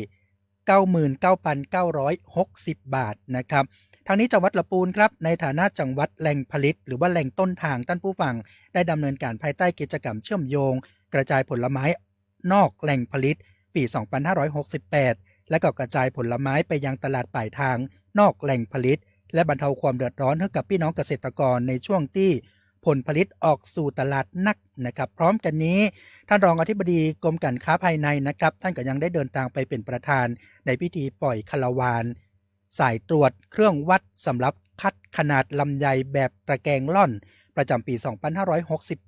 99,960 บาทนะครับทางนี้จังหวัดละปูนครับในฐานะจังหวัดแหล่งผลิตหรือว่าแหล่งต้นทางท่านผู้ฟังได้ดำเนินการภายใต้กิจกรรมเชื่อมโยงกระจายผลไม้นอกแหล่งผลิตปี 2568 และก็กระจายผลไม้ไปยังตลาดปลายทางนอกแหล่งผลิตและบรรเทาความเดือดร้อนให้กับพี่น้องเกษตรกรในช่วงที่ผลผลิตออกสู่ตลาดนักนะครับพร้อมกันนี้ท่านรองอธิบดีกรมการค้าภายในนะครับท่านก็ยังได้เดินทางไปเป็นประธานในพิธีปล่อยคาราวานสายตรวจเครื่องวัดสำหรับคัดขนาดลำไยแบบตะแกรงล่อนประจำปี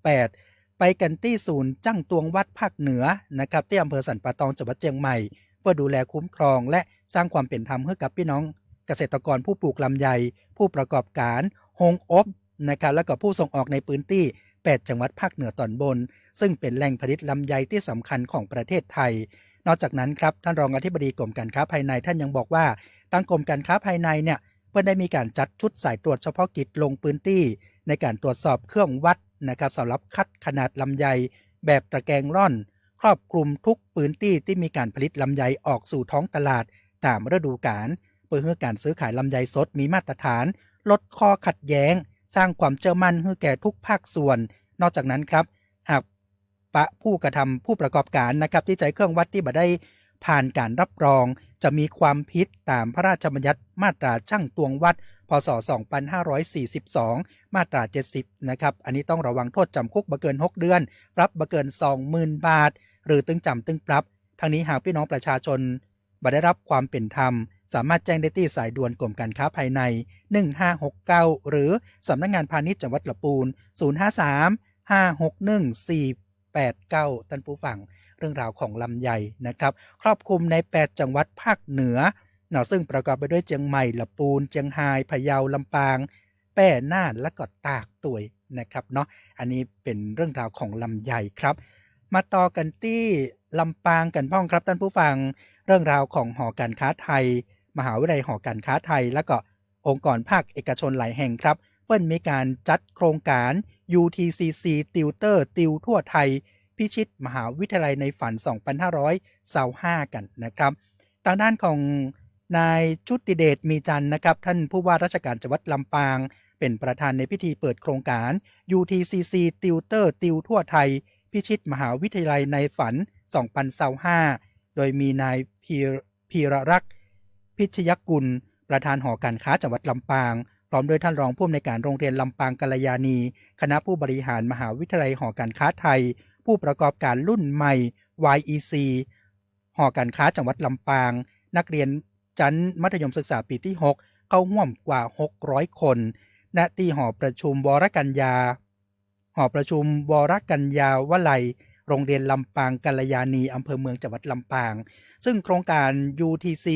2568 ไปกันที่ศูนย์จ้างตวงวัดภาคเหนือนะครับที่อำเภอสันป่าตองจังหวัดเชียงใหม่เพื่อดูแลคุ้มครองและสร้างความเป็นธรรมให้กับพี่น้องเกษตรกรผู้ปลูกลำไยผู้ประกอบการโฮงอบนะครับและก็ผู้ส่งออกในพื้นที่8จังหวัดภาคเหนือตอนบนซึ่งเป็นแหล่งผลิตลำไยที่สำคัญของประเทศไทยนอกจากนั้นครับท่านรองอธิบดีกรมการค้าภายในท่านยังบอกว่าทางกรมการค้าภายในเนี่ยเพื่อได้มีการจัดชุดสายตรวจเฉพาะกิจลงพื้นที่ในการตรวจสอบเครื่องวัดนะครับสำหรับคัดขนาดลำไยแบบตะแกรงร่อนครอบคลุมทุกพื้นที่ที่มีการผลิตลำไยออกสู่ท้องตลาดตามฤดูกาลเพื่อให้การซื้อขายลำไยสดมีมาตรฐานลดข้อขัดแย้งสร้างความเชื่อมั่นให้แก่ทุกภาคส่วนนอกจากนั้นครับหากผู้กระทำผู้ประกอบการนะครับที่ใช้เครื่องวัดที่บ่ได้ผ่านการรับรองจะมีความผิดตามพระราชบัญญัติมาตราชั่งตวงวัดพ.ศ. 2542 มาตรา 70 นะครับอันนี้ต้องระวังโทษจำคุกบ่เกิน 6 เดือนปรับบ่เกิน 20,000 บาทหรือตึงจำตึงปรับทางนี้หากพี่น้องประชาชนบ่ได้รับความเป็นธรรมสามารถแจ้งได้ที่สายด่วนกรมการค้าภายใน 1569 หรือสำนักงานพาณิชย์จังหวัดละปูน 053-561-489 ท่านผู้ฟังเรื่องราวของลำไยนะครับครอบคลุมใน8จังหวัดภาคเหนือซึ่งประกอบไปด้วยเชียงใหม่ละปูนเชียงรายพะเยาลำปางแป้น่านและก็ตากตุยนะครับเนาะอันนี้เป็นเรื่องราวของลำไยครับมาต่อกันที่ลำปางกันพ้องครับท่านผู้ฟังเรื่องราวของหอการค้าไทยมหาวิทยาลัยหอการค้าไทยและก็ องค์กรภาคเอกชนหลายแห่งครับเปิ้นมีการจัดโครงการ UTCC ติวเตอร์ติวทั่วไทยพิชิตมหาวิทยาลัยในฝัน 2525 กันนะครับทางด้านของนายชุติเดชมีจันทร์นะครับท่านผู้ว่าราชการจังหวัดลำปางเป็นประธานในพิธีเปิดโครงการ UTCC ติวเตอร์ติวทั่วไทยพิชิตมหาวิทยาลัยในฝัน 2025 โดยมีนายพีรรักษ์พิชยกุลประธานหอการค้าจังหวัดลำปางพร้อมด้วยท่านรองผู้อำนวยการโรงเรียนลำปางกัลยาณีคณะผู้บริหารมหาวิทยาลัยหอการค้าไทยผู้ประกอบการรุ่นใหม่ YEC หอการค้าจังหวัดลำปางนักเรียนชั้นมัธยมศึกษาปีที่ 6 เข้าร่วมกว่า 600 คนณที่หอประชุมวรกัญญาวลัยโรงเรียนลำปางกัลยาณีอำเภอเมืองจังหวัดลำปางซึ่งโครงการ UTC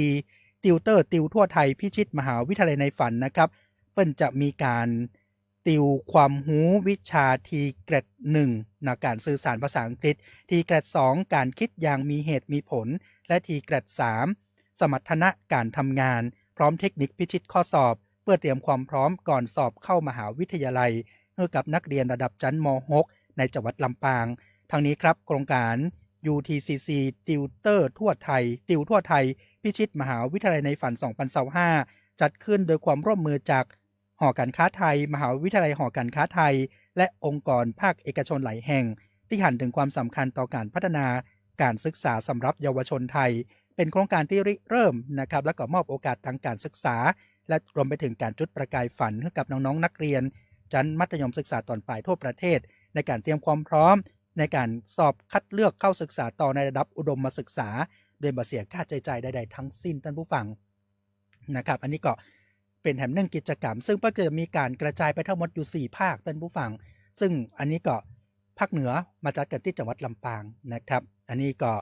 ติวเตอร์ติวทั่วไทยพิชิตมหาวิทยาลัยในฝันนะครับเปิ้นจะมีการติวความรู้วิชาทีเกรด1ในการสื่อสารภาษาอังกฤษทีเกรด2การคิดอย่างมีเหตุมีผลและทีเกรด3สมรรถนะการทำงานพร้อมเทคนิคพิชิตข้อสอบเพื่อเตรียมความพร้อมก่อนสอบเข้ามหาวิทยาลัยให้กับนักเรียนระดับชั้นม.6 ในจังหวัดลำปางทั้งนี้ครับโครงการ UTCC ติวเตอร์ทั่วไทยติวทั่วไทยพิชิตมหาวิทยาลัยในฝัน 2025 จัดขึ้นโดยความร่วมมือจากหอการค้าไทยมหาวิทยาลัยหอการค้าไทยและองค์กรภาคเอกชนหลายแห่งที่หันถึงความสำคัญต่อการพัฒนาการศึกษาสำหรับเยาวชนไทยเป็นโครงการที่เริ่มนะครับและก็มอบโอกาสทางการศึกษาและรวมไปถึงการจุดประกายฝันให้กับน้องๆนักเรียนชั้นมัธยมศึกษาตอนปลายทั่วประเทศในการเตรียมความพร้อมในการสอบคัดเลือกเข้าศึกษาต่อในระดับอุดมศึกษาโดยบ่เสียค่าใช้จ่ายใดๆทั้งสิ้นท่านผู้ฟังนะครับอันนี้ก็เป็นแถมหนึ่งกิจกรรมซึ่งก็จะมีการกระจายไปทั้งหมดอยู่4ภาคท่านผู้ฟังซึ่งอันนี้ก็ภาคเหนือมาจากกันที่จังหวัดลำปางนะครับอันนี้ก็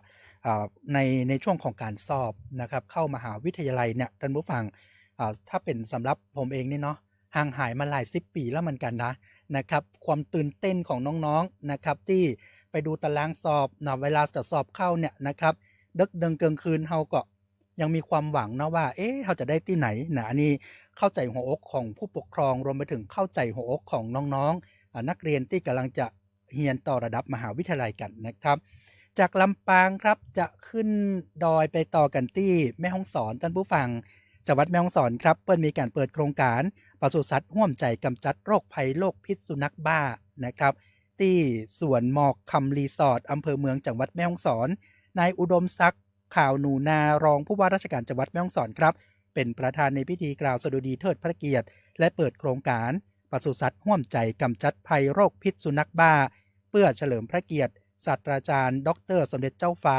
ในช่วงของการสอบนะครับเข้ามหาวิทยาลัยเนี่ยท่านผู้ฟังถ้าเป็นสำหรับผมเองนี่เนาะห่างหายมาหลาย10 ปีแล้วเหมือนกันนะครับความตื่นเต้นของน้องๆนะครับที่ไปดูตารางสอบนะเวลาจะสอบเข้าเนี่ยนะครับดึกเกินคืนเฮาก็ยังมีความหวังนะว่าเขาจะได้ที่ไหนนะอันนี้เข้าใจหัวอกของผู้ปกครองรวมไปถึงเข้าใจหัวอกของน้องๆนักเรียนที่กำลังจะเรียนต่อระดับมหาวิทยาลัยกันนะครับจากลำปางครับจะขึ้นดอยไปต่อกันที่แม่ฮ่องสอนท่านผู้ฟังจังหวัดแม่ฮ่องสอนครับเปิ้ลมีการเปิดโครงการปศุสัตว์ร่วมใจกำจัดโรคภัยโรคพิษสุนัขบ้านะครับที่สวนหมอกคำรีสอร์ทอำเภอเมืองจังหวัดแม่ฮ่องสอนนายอุดมศักดิ์ข่าวหนูนารองผู้ว่าราชการจังหวัดแม่ฮ่องสอนครับเป็นประธานในพิธีกล่าวสดุดีเทิดพระเกียรติและเปิดโครงการปศุสัตว์ร่วมใจกำจัดภัยโรคพิษสุนัขบ้าเพื่อเฉลิมพระเกียรติศาสตราจารย์ดร.สมเด็จเจ้าฟ้า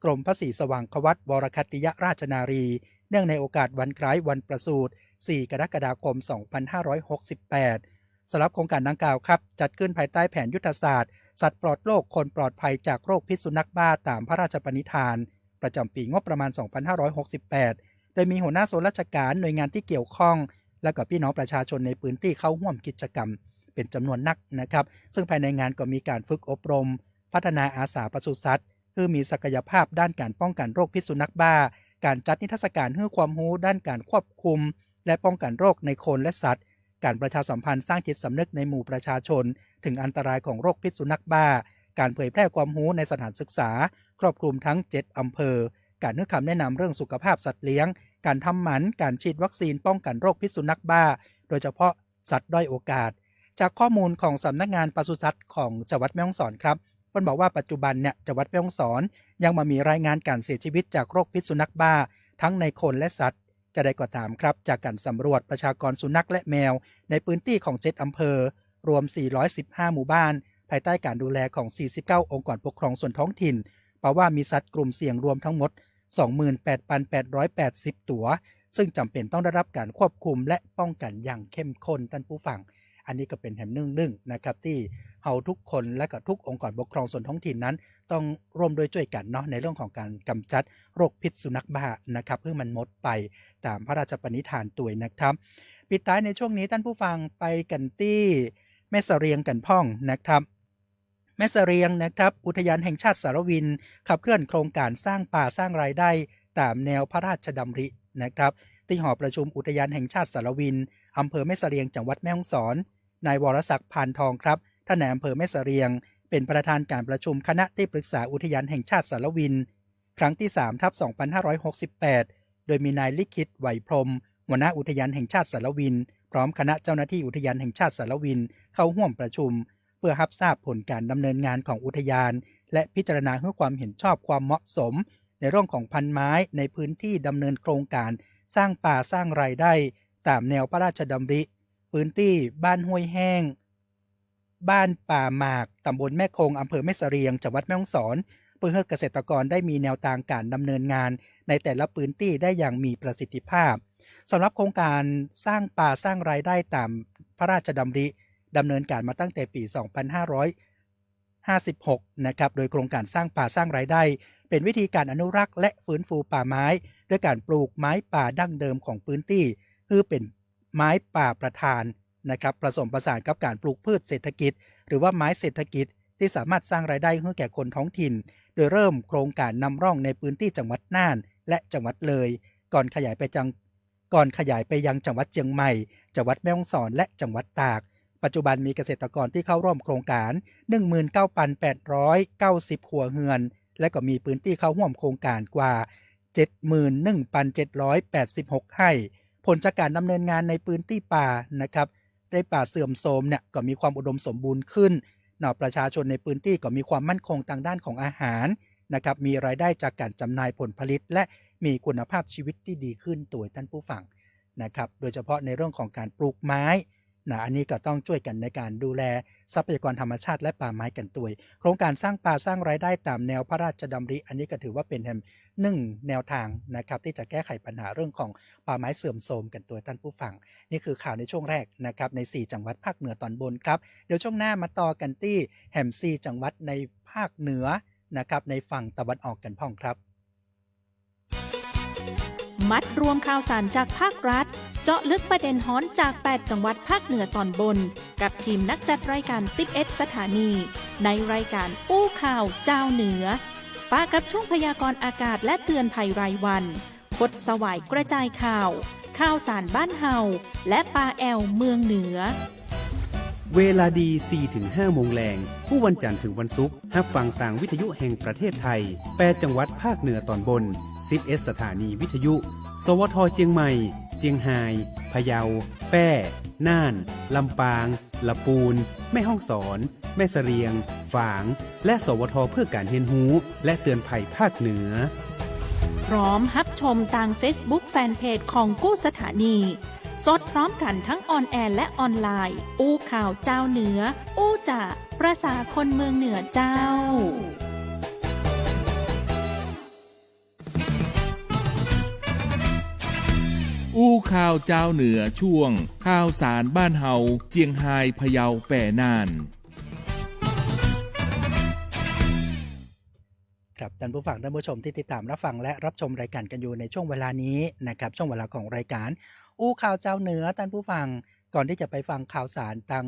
กรมพระศรีสว่างควัตวรคัตติยราชนารีเนื่องในโอกาสวันคล้ายวันประสูติ4 กรกฎาคม 2568 สำหรับโครงการดังกล่าวครับจัดขึ้นภายใต้แผนยุทธศาสตร์สัตว์ปลอดโรคคนปลอดภัยจากโรคพิษสุนัขบ้าตามพระราชปณิธานประจำปีงบประมาณ 2568 โดยมีหัวหน้าส่วนราชการหน่วยงานที่เกี่ยวข้องและกับพี่น้องประชาชนในพื้นที่เข้าร่วมกิจกรรมเป็นจำนวนนักนะครับซึ่งภายในงานก็มีการฝึกอบรมพัฒนาอาสาปศุสัตว์เพื่อมีศักยภาพด้านการป้องกันโรคพิษสุนัขบ้าการจัดนิทรรศการให้ความรู้ด้านการควบคุมและป้องกันโรคในคนและสัตว์การประชาสัมพันธ์สร้างจิตสำนึกในหมู่ประชาชนถึงอันตรายของโรคพิษสุนัขบ้าการเผยแพร่ความรู้ในสถานศึกษาครอบคลุมทั้ง7 อำเภอการให้คำแนะนำเรื่องสุขภาพสัตว์เลี้ยงการทำหมันการฉีดวัคซีนป้องกันโรคพิษสุนัขบ้าโดยเฉพาะสัตว์ด้อยโอกาสจากข้อมูลของสำนักงานปศุสัตว์ของจังหวัดแม่ฮ่องสอนครับเพิ่นบอกว่าปัจจุบันเนี่ยจังหวัดแม่ฮ่องสอนยังมามีรายงานการเสียชีวิตจากโรคพิษสุนัขบ้าทั้งในคนและสัตว์จะได้ก็ตามครับจากการสำรวจประชากรสุนัขและแมวในพื้นที่ของ7 อำเภอรวม415หมู่บ้านภายใต้การดูแลของ49องค์กรปกครองส่วนท้องถิ่นเพราะว่ามีสัตว์กลุ่มเสี่ยงรวมทั้งหมด 28,880 ตัวซึ่งจำเป็นต้องได้รับการควบคุมและป้องกันอย่างเข้มข้นท่านผู้ฟังอันนี้ก็เป็นแถมหนึ่งนะครับที่เฮาทุกคนและก็ทุกองค์กรปกครองส่วนท้องถิ่นนั้นต้องร่วมด้วยช่วยกันเนาะในเรื่องของการกำจัดโรคพิษสุนัขบ้านะครับเพื่อมันหมดไปตามพระราชปณิธานตัวยนะครับปิดท้ายในช่วงนี้ท่านผู้ฟังไปกันที่แม่เสรียงกันพ่องนะครับแม่เสรียงนะครับอุทยานแห่งชาติสารวินขับเคลื่อนโครงการสร้างป่าสร้างรายได้ตามแนวพระราชดำรินะครับ ที่หอประชุมอุทยานแห่งชาติสารวินอำเภอแม่เสลียงจังหวัดแม่ฮ่องสอนนายวรศักดิ์พานทองครับท่านนายอำเภอแม่เสลียงเป็นประธานการประชุมคณะที่ปรึกษาอุทยานแห่งชาติสารวินครั้งที่ 3/2568 โดยมีนายลิขิตไหวพรหมหัวหน้าอุทยานแห่งชาติสารวินพร้อมคณะเจ้าหน้าที่อุทยานแห่งชาติสารวินเข้าร่วมประชุมเพื่อรับทราบผลการดำเนินงานของอุทยานและพิจารณาเพื่อความเห็นชอบความเหมาะสมในเรื่องของพันไม้ในพื้นที่ดำเนินโครงการสร้างป่าสร้างรายได้ตามแนวพระราชดำริพื้นที่บ้านห้วยแห้งบ้านป่าหมากตำบลแม่คงอำเภอแม่เสลียงจังหวัดแม่ฮ่องสอนเพื่อให้เกษตรกรได้มีแนวทางการดำเนินงานในแต่ละพื้นที่ได้อย่างมีประสิทธิภาพสำหรับโครงการสร้างป่าสร้างรายได้ตามพระราชดำริดำเนินการมาตั้งแต่ปี 2556 นะครับโดยโครงการสร้างป่าสร้างรายได้เป็นวิธีการอนุรักษ์และฟื้นฟูป่าไม้ด้วยการปลูกไม้ป่าดั้งเดิมของพื้นที่คือเป็นไม้ป่าประธานนะครับผสมผสานกับการปลูกพืชเศรษฐกิจหรือว่าไม้เศรษฐกิจที่สามารถสร้างรายได้ให้แก่คนท้องถิ่นโดยเริ่มโครงการนำร่องในพื้นที่จังหวัดน่านและจังหวัดเลยก่อนขยายไปยังจังหวัดเชียงใหม่จังหวัดแม่ฮ่องสอนและจังหวัดตากปัจจุบันมีเกษตรกรที่เข้าร่วมโครงการ 19,890 ครัวเรือนและก็มีพื้นที่เข้าร่วมโครงการกว่า 71,786 ไร่ผลจากการดำเนินงานในพื้นที่ป่านะครับได้ป่าเสื่อมโทรมเนี่ยก็มีความอุดมสมบูรณ์ขึ้นประชาชนในพื้นที่ก็มีความมั่นคงทางด้านของอาหารนะครับมีรายได้จากการจำหน่ายผลผลิตและมีคุณภาพชีวิตที่ดีขึ้นตัวท่านผู้ฟังนะครับโดยเฉพาะในเรื่องของการปลูกไม้อันนี้ก็ต้องช่วยกันในการดูแลทรัพยากรธรรมชาติและป่าไม้กันตัวโครงการสร้างป่าสร้างรายได้ตามแนวพระราชดำริอันนี้ก็ถือว่าเป็นหนึ่งแนวทางนะครับที่จะแก้ไขปัญหาเรื่องของป่าไม้เสื่อมโทรมกันตัวท่านผู้ฟังนี่คือข่าวในช่วงแรกนะครับใน4จังหวัดภาคเหนือตอนบนครับเดี๋ยวช่วงหน้ามาต่อกันที่แห่ม4จังหวัดในภาคเหนือนะครับในฝั่งตะวันออกกันพ่องครับมัดรวมข่าวสารจากภาครัฐเจาะลึกประเด็นฮ้อนจาก8จังหวัดภาคเหนือตอนบนกับทีมนักจัดรายการ11สถานีในรายการอู้ข่าวเจ้าเหนือป้ากับช่วงพยากรณ์อากาศและเตือนภัยรายวันพดสวายกระจายข่าวสารบ้านเฮาและปาแอลเมืองเหนือเวลาดี 4-5 โมงแรงผู้วันจันทร์ถึงวันศุกร์รับฟังต่างวิทยุแห่งประเทศไทย8จังหวัดภาคเหนือตอนบน11สถานีวิทยุสวทเชียงใหม่เชียงรายพะเยาแพร่น่านลำปางลำพูนแม่ฮ่องสอนแม่เสลียงฝางและสวทเพื่อการเรียนรู้และเตือนภัยภาคเหนือพร้อมรับชมทาง Facebook แฟนเพจของกู้สถานีสดพร้อมกันทั้งออนแอร์และออนไลน์อู้ข่าวเจ้าเหนืออู้จ่าประสาคนเมืองเหนือเจ้าอู้ข่าวเจ้าเหนือช่วงข่าวสารบ้านเฮาเจียงไฮ้พะเยาแป่น่านครับท่านผู้ฟังท่านผู้ชมที่ติดตามรับฟังและรับชมรายการกันอยู่ในช่วงเวลานี้นะครับช่วงเวลาของรายการอู้ข่าวเจ้าเหนือท่านผู้ฟังก่อนที่จะไปฟังข่าวสารทาง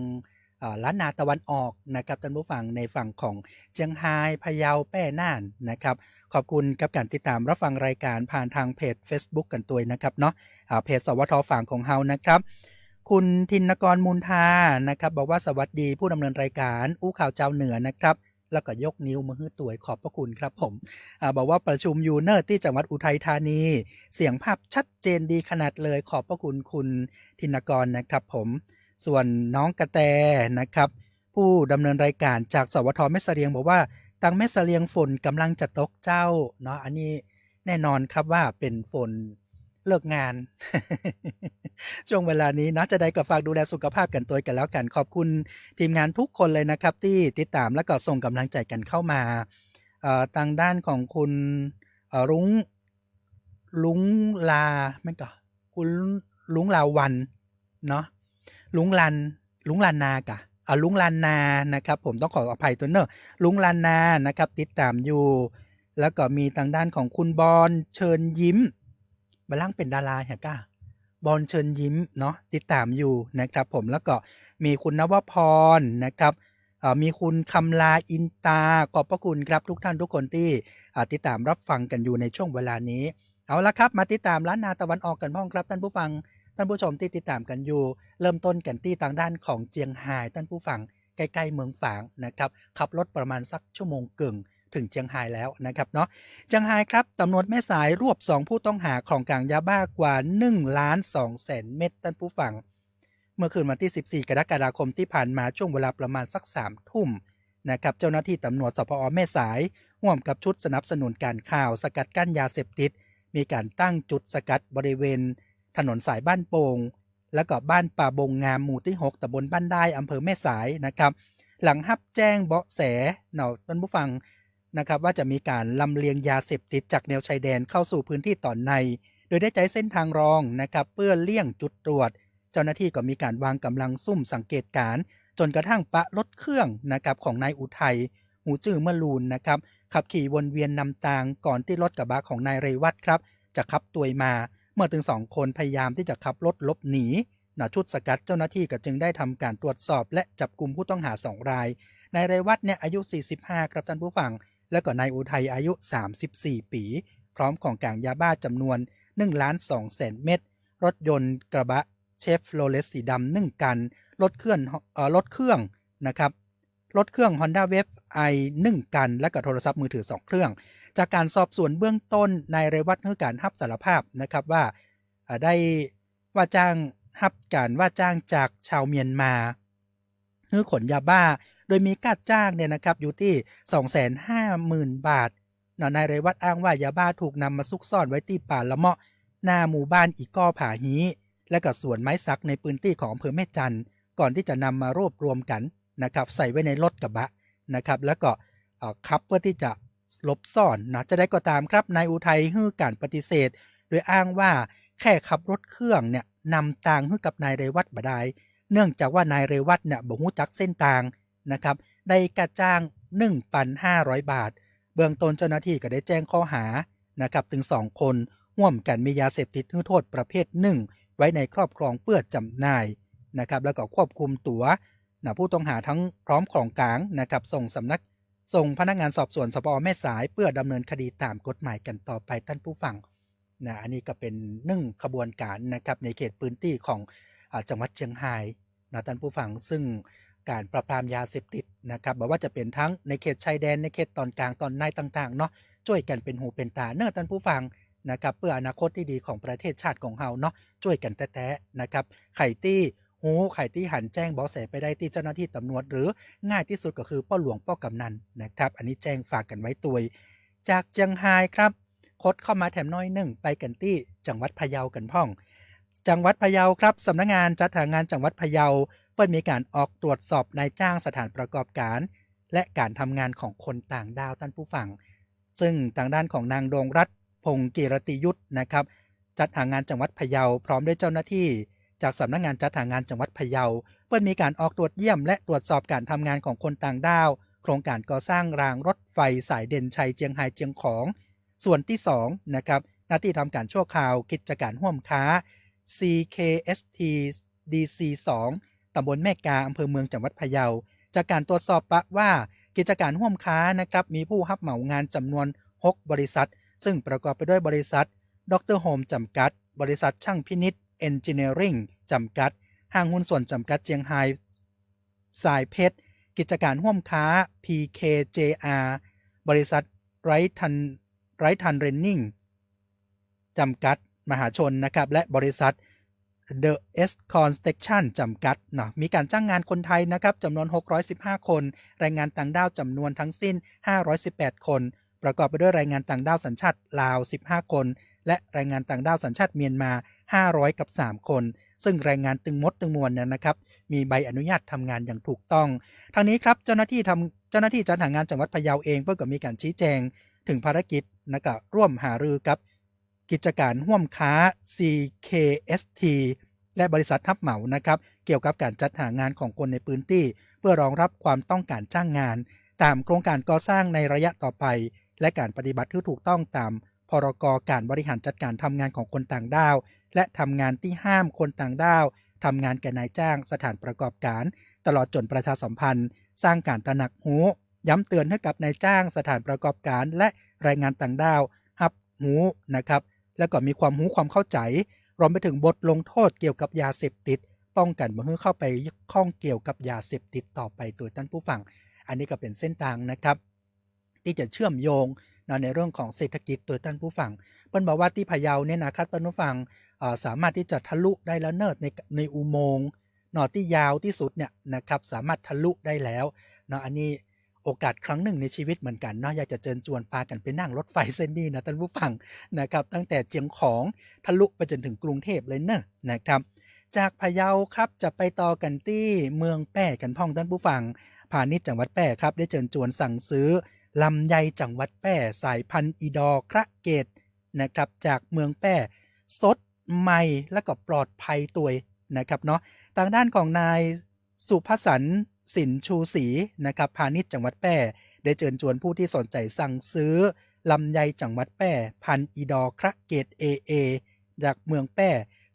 ล้านนาตะวันออกนะครับท่านผู้ฟังในฝั่งของเชียงรายพะเยาแป่น่านนะครับขอบคุณกับการติดตามรับฟังรายการผ่านทางเพจ Facebook กันตัวนะครับเนาะเพจสวทฝั่งของเฮานะครับคุณธินกรมูลทานะครับบอกว่าสวัสดีผู้ดำเนินรายการอู้ข่าวเจ้าเหนือนะครับแล้วก็ยกนิ้วมือตัวขอบพระคุณครับผมบอกว่าประชุมยูเนอร์ที่จังหวัดอุทัยธานีเสียงภาพชัดเจนดีขนาดเลยขอบพระคุณคุณธินกรนะครับผมส่วนน้องกระแตนะครับผู้ดำเนินรายการจากสวทแม่เสลียงบอกว่าตังแม่เสลียงฝนกำลังจะตกเจ้าเนาะอันนี้แน่นอนครับว่าเป็นฝนเลิกงาน ช่วงเวลานี้นะจะได้ก็ฝากดูแลสุขภาพกันตัวกันแล้วกันขอบคุณทีมงานทุกคนเลยนะครับที่ติดตามและก็ส่งกำลังใจกันเข้ามาทางด้านของคุณลุงลาไม่ก็คุณลุงลาวันเนาะลุงลันนากะลุงลันนานะครับผมต้องขออภัยตัวเนอะลุงลันนานะครับติดตามอยู่แล้วก็มีทางด้านของคุณบอลเชิญยิ้มบลังเป็นดาราเหรอก้าบอลเชิญยิ้มเนาะติดตามอยู่นะครับผมแล้วก็มีคุณนวพรนะครับมีคุณคำลาอินตาขอบพระคุณครับทุกท่านทุกคนที่ติดตามรับฟังกันอยู่ในช่วงเวลานี้ เอาละครับมาติดตามล้านนาตะวันออกกันพ้องครับท่านผู้ฟังท่านผู้ชมที่ติดตามกันอยู่เริ่มต้นกันที่ทางด้านของเจียงไฮ้ท่านผู้ฟังใกล้ๆเมืองฝางนะครับขับรถประมาณสักชั่วโมงกึ่งถึงเจียงไฮ้แล้วนะครับเนาะเจียงไฮ้ครับตำรวจแม่สายรวบ2ผู้ต้องหาของกลางยาบ้ากว่า 1,200,000 เม็ดท่านผู้ฟังเมื่อคืนวันที่ 14 กรกฎาคมที่ผ่านมาช่วงเวลาประมาณสัก 3 ทุ่มนะครับเจ้าหน้าที่ตำรวจสพแม่สายร่วมกับชุดสนับสนุนการข่าวสกัดกั้นยาเสพติดมีการตั้งจุดสกัดบริเวณถนนสายบ้านโป่งแล้วก็บ้านป่าบงงามหมู่ที่ 6 ตำบลบ้านได้อำเภอแม่สายนะครับหลังรับแจ้งเบาะแสท่านผู้ฟังนะครับว่าจะมีการลำเลียงยาเสพติดจากแนวชายแดนเข้าสู่พื้นที่ตอนในโดยได้ใช้เส้นทางรองนะครับเพื่อเลี่ยงจุดตรวจเจ้าหน้าที่ก็มีการวางกำลังซุ่มสังเกตการจนกระทั่งปะรถเครื่องนะครับของนายอุทัยหูจื้อเมื่อลูนนะครับขับขี่วนเวียนนำทางก่อนที่รถกระบะของนายเรวัตครับจะขับตัวมาเมื่อถึง2คนพยายามที่จะขับรถหลบหนีชุดสกัดเจ้าหน้าที่ก็จึงได้ทำการตรวจสอบและจับกลุ่มผู้ต้องหา2รายนายเรวัตเนี่ยอายุ45ครับท่านผู้ฟังแล้วก็นายอุทัยอายุ34ปีพร้อมของกลางยาบ้าจำนวน 1,200,000 เม็ดรถยนต์กระบะเชฟโรเลสสีดำ1คันรถเครื่องนะครับรถเครื่อง Honda Wave i 1คันและก็โทรศัพท์มือถือ2เครื่องจากการสอบสวนเบื้องต้นนายเรวัตให้การรับสารภาพนะครับว่าได้ว่าจ้างรับการว่าจ้างจากชาวเมียนมาให้ขนยาบ้าโดยมีค่าจ้างเนี่ยนะครับอยู่ที่ 250,000 บาทนายเรวัตอ้างว่ายาบ้าถูกนำมาซุกซ่อนไว้ที่ป่าละเมาะหน้าหมู่บ้านอีก้อผาฮีและก็สวนไม้สักในพื้นที่ของอำเภอแม่จันทร์ก่อนที่จะนำมารวบรวมกันนะครับใส่ไว้ในรถกระบะนะครับแล้วก็ขับเพื่อที่จะลบซ่อนจะได้ก็ตามครับนายอุทัยให้การปฏิเสธโดยอ้างว่าแค่ขับรถเครื่องเนี่ยนำทางให้กับนายเรวัตบ่ได้เนื่องจากว่านายเรวัตเนี่ยบ่ฮู้จักเส้นทางนะครับได้ค่าจ้าง 1,500 บาทเบื้องต้นเจ้าหน้าที่ก็ได้แจ้งข้อหานะครับถึง2คนร่วมกันมียาเสพติดให้โทษประเภท1ไว้ในครอบครองเพื่อจำหน่ายนะครับแล้วก็ควบคุมตัวผู้ต้องหาทั้งพร้อมของกลางนะครับส่งพนักงานสอบสวนสพแม่สายเพื่อดำเนินคดีตามกฎหมายกันต่อไปท่านผู้ฟังอันนี้ก็เป็น1ขบวนการนะครับในเขตพื้นที่ของจังหวัดเชียงรายท่านผู้ฟังซึ่งการปราบปรามยาเสพติดนะครับบอกว่าจะเป็นทั้งในเขตชายแดนในเขตตอนกลางตอนในต่างๆเนาะช่วยกันเป็นหูเป็นตาท่านผู้ฟังนะครับเพื่ออนาคตที่ดีของประเทศชาติของเฮาเนาะช่วยกันแท้ๆนะครับไข่ที่หันแจ้งเบาะแสไปได้ที่เจ้าหน้าที่ตำรวจหรือง่ายที่สุดก็คือป้อหลวงป้อกำนันนะครับอันนี้แจ้งฝากกันไว้ตัวจากเชียงรายครับคดเข้ามาแถมน้อยหนึ่งไปกันที่จังหวัดพะเยากันพ่องจังหวัดพะเยาครับสำนักงานจัดหางานจังหวัดพะเยาเปิดมีการออกตรวจสอบนายจ้างสถานประกอบการและการทำงานของคนต่างดาวท่านผู้ฟังซึ่งทางด้านของนางดวงรัตน์พงศ์กิรติยุทธนะครับจัดหางานจังหวัดพะเยาพร้อมด้วยเจ้าหน้าที่จากสำนักงานจัดหางานจังหวัดพะเยาเปิดมีการออกตรวจเยี่ยมและตรวจสอบการทำงานของคนต่างดาวโครงการก่อสร้างรางรถไฟสายเด่นชัยเจียงไฮ้เจียงของส่วนที่2นะครับหน้าที่ทำการชั่วคราวกิจการร่วมค้า CKST DC 2ตำบลแม่กาอำเภอเมืองจังหวัดพะเยาจากการตรวจสอบปะว่ากิจการร่วมค้านะครับมีผู้รับเหมางานจำนวน6บริษัทซึ่งประกอบไปด้วยบริษัทดรโฮมจำกัดบริษัทช่างพินิจเอนจิเนียริงจำกัดห้างหุ้นส่วนจำกัดเจียงไฮ้สายเพชรกิจการร่วมค้า PKJR บริษัทไรทันเรนนิ่งจำกัดมหาชนนะครับและบริษัท The S Construction จำกัดมีการจ้างงานคนไทยนะครับจำนวน615คนแรงงานต่างด้าวจำนวนทั้งสิ้น518คนประกอบไปด้วยแรงงานต่างด้าวสัญชาติลาว15คนและแรงงานต่างด้าวสัญชาติเมียนมา503คนซึ่งแรงงานตึงมดตึงมวลนะครับมีใบอนุญาตทำงานอย่างถูกต้องทางนี้ครับเจ้าหน้าที่จัดหางานจังหวัดพะเยาเองเพื่อก็มีการชี้แจงถึงภารกิจนะครับร่วมหารือกับกิจการร่วมค้า CKST และบริษัทรับเหมานะครับเกี่ยวกับการจัดหางานของคนในพื้นที่เพื่อรองรับความต้องการจ้างงานตามโครงการก่อสร้างในระยะต่อไปและการปฏิบัติที่ถูกต้องตามพรก.การบริหารจัดการทำงานของคนต่างด้าวและทำงานที่ห้ามคนต่างด้าวทำงานแก่นายจ้างสถานประกอบการตลอดจนประชาสัมพันธ์สร้างการตระหนักรู้ย้ำเตือนให้กับนายจ้างสถานประกอบการและแรงงานต่างด้าวรับรู้นะครับ แล้วก็มีความรู้ความเข้าใจรวมไปถึงบทลงโทษเกี่ยวกับยาเสพติดป้องกันบ่ให้เข้าไปข้องเกี่ยวกับยาเสพติดต่อไปตัวท่านผู้ฟังอันนี้ก็เป็นเส้นทางนะครับที่จะเชื่อมโยงในเรื่องของเศรษฐกิจตัวท่านผู้ฟังเปิ้นบอกว่าที่พะเยาเนี่ยนะครับท่านผู้ฟังสามารถที่จะทะลุได้แล้วเนิดในอุโมงค์ที่ยาวที่สุดเนี่ยนะครับสามารถทะลุได้แล้วอันนี้โอกาสครั้งหนึ่งในชีวิตเหมือนกันอยากจะเชิญชวนพากันไปนั่งรถไฟเส้นนี้นะท่านผู้ฟังนะครับตั้งแต่เจียงของทะลุไปจนถึงกรุงเทพเลยนะครับจากพะเยาครับจะไปต่อกันที่เมืองแป้กันพ่องท่านผู้ฟังพาณิชย์จังหวัดแป้ครับได้เชิญชวนสั่งซื้อลำไยจังหวัดแป้สายพันธุ์อีดอคระเกตนะครับจากเมืองแป้สดใหม่และก็ปลอดภัยตัวนะครับเนาะทางด้านของนายสุภสันต์สินชูศรีนะครับพาณิชย์จังหวัดแป้ได้เชิญชวนผู้ที่สนใจสั่งซื้อลำไยจังหวัดแป้พันธุ์อีดอคระเกต AA จากเมืองแป้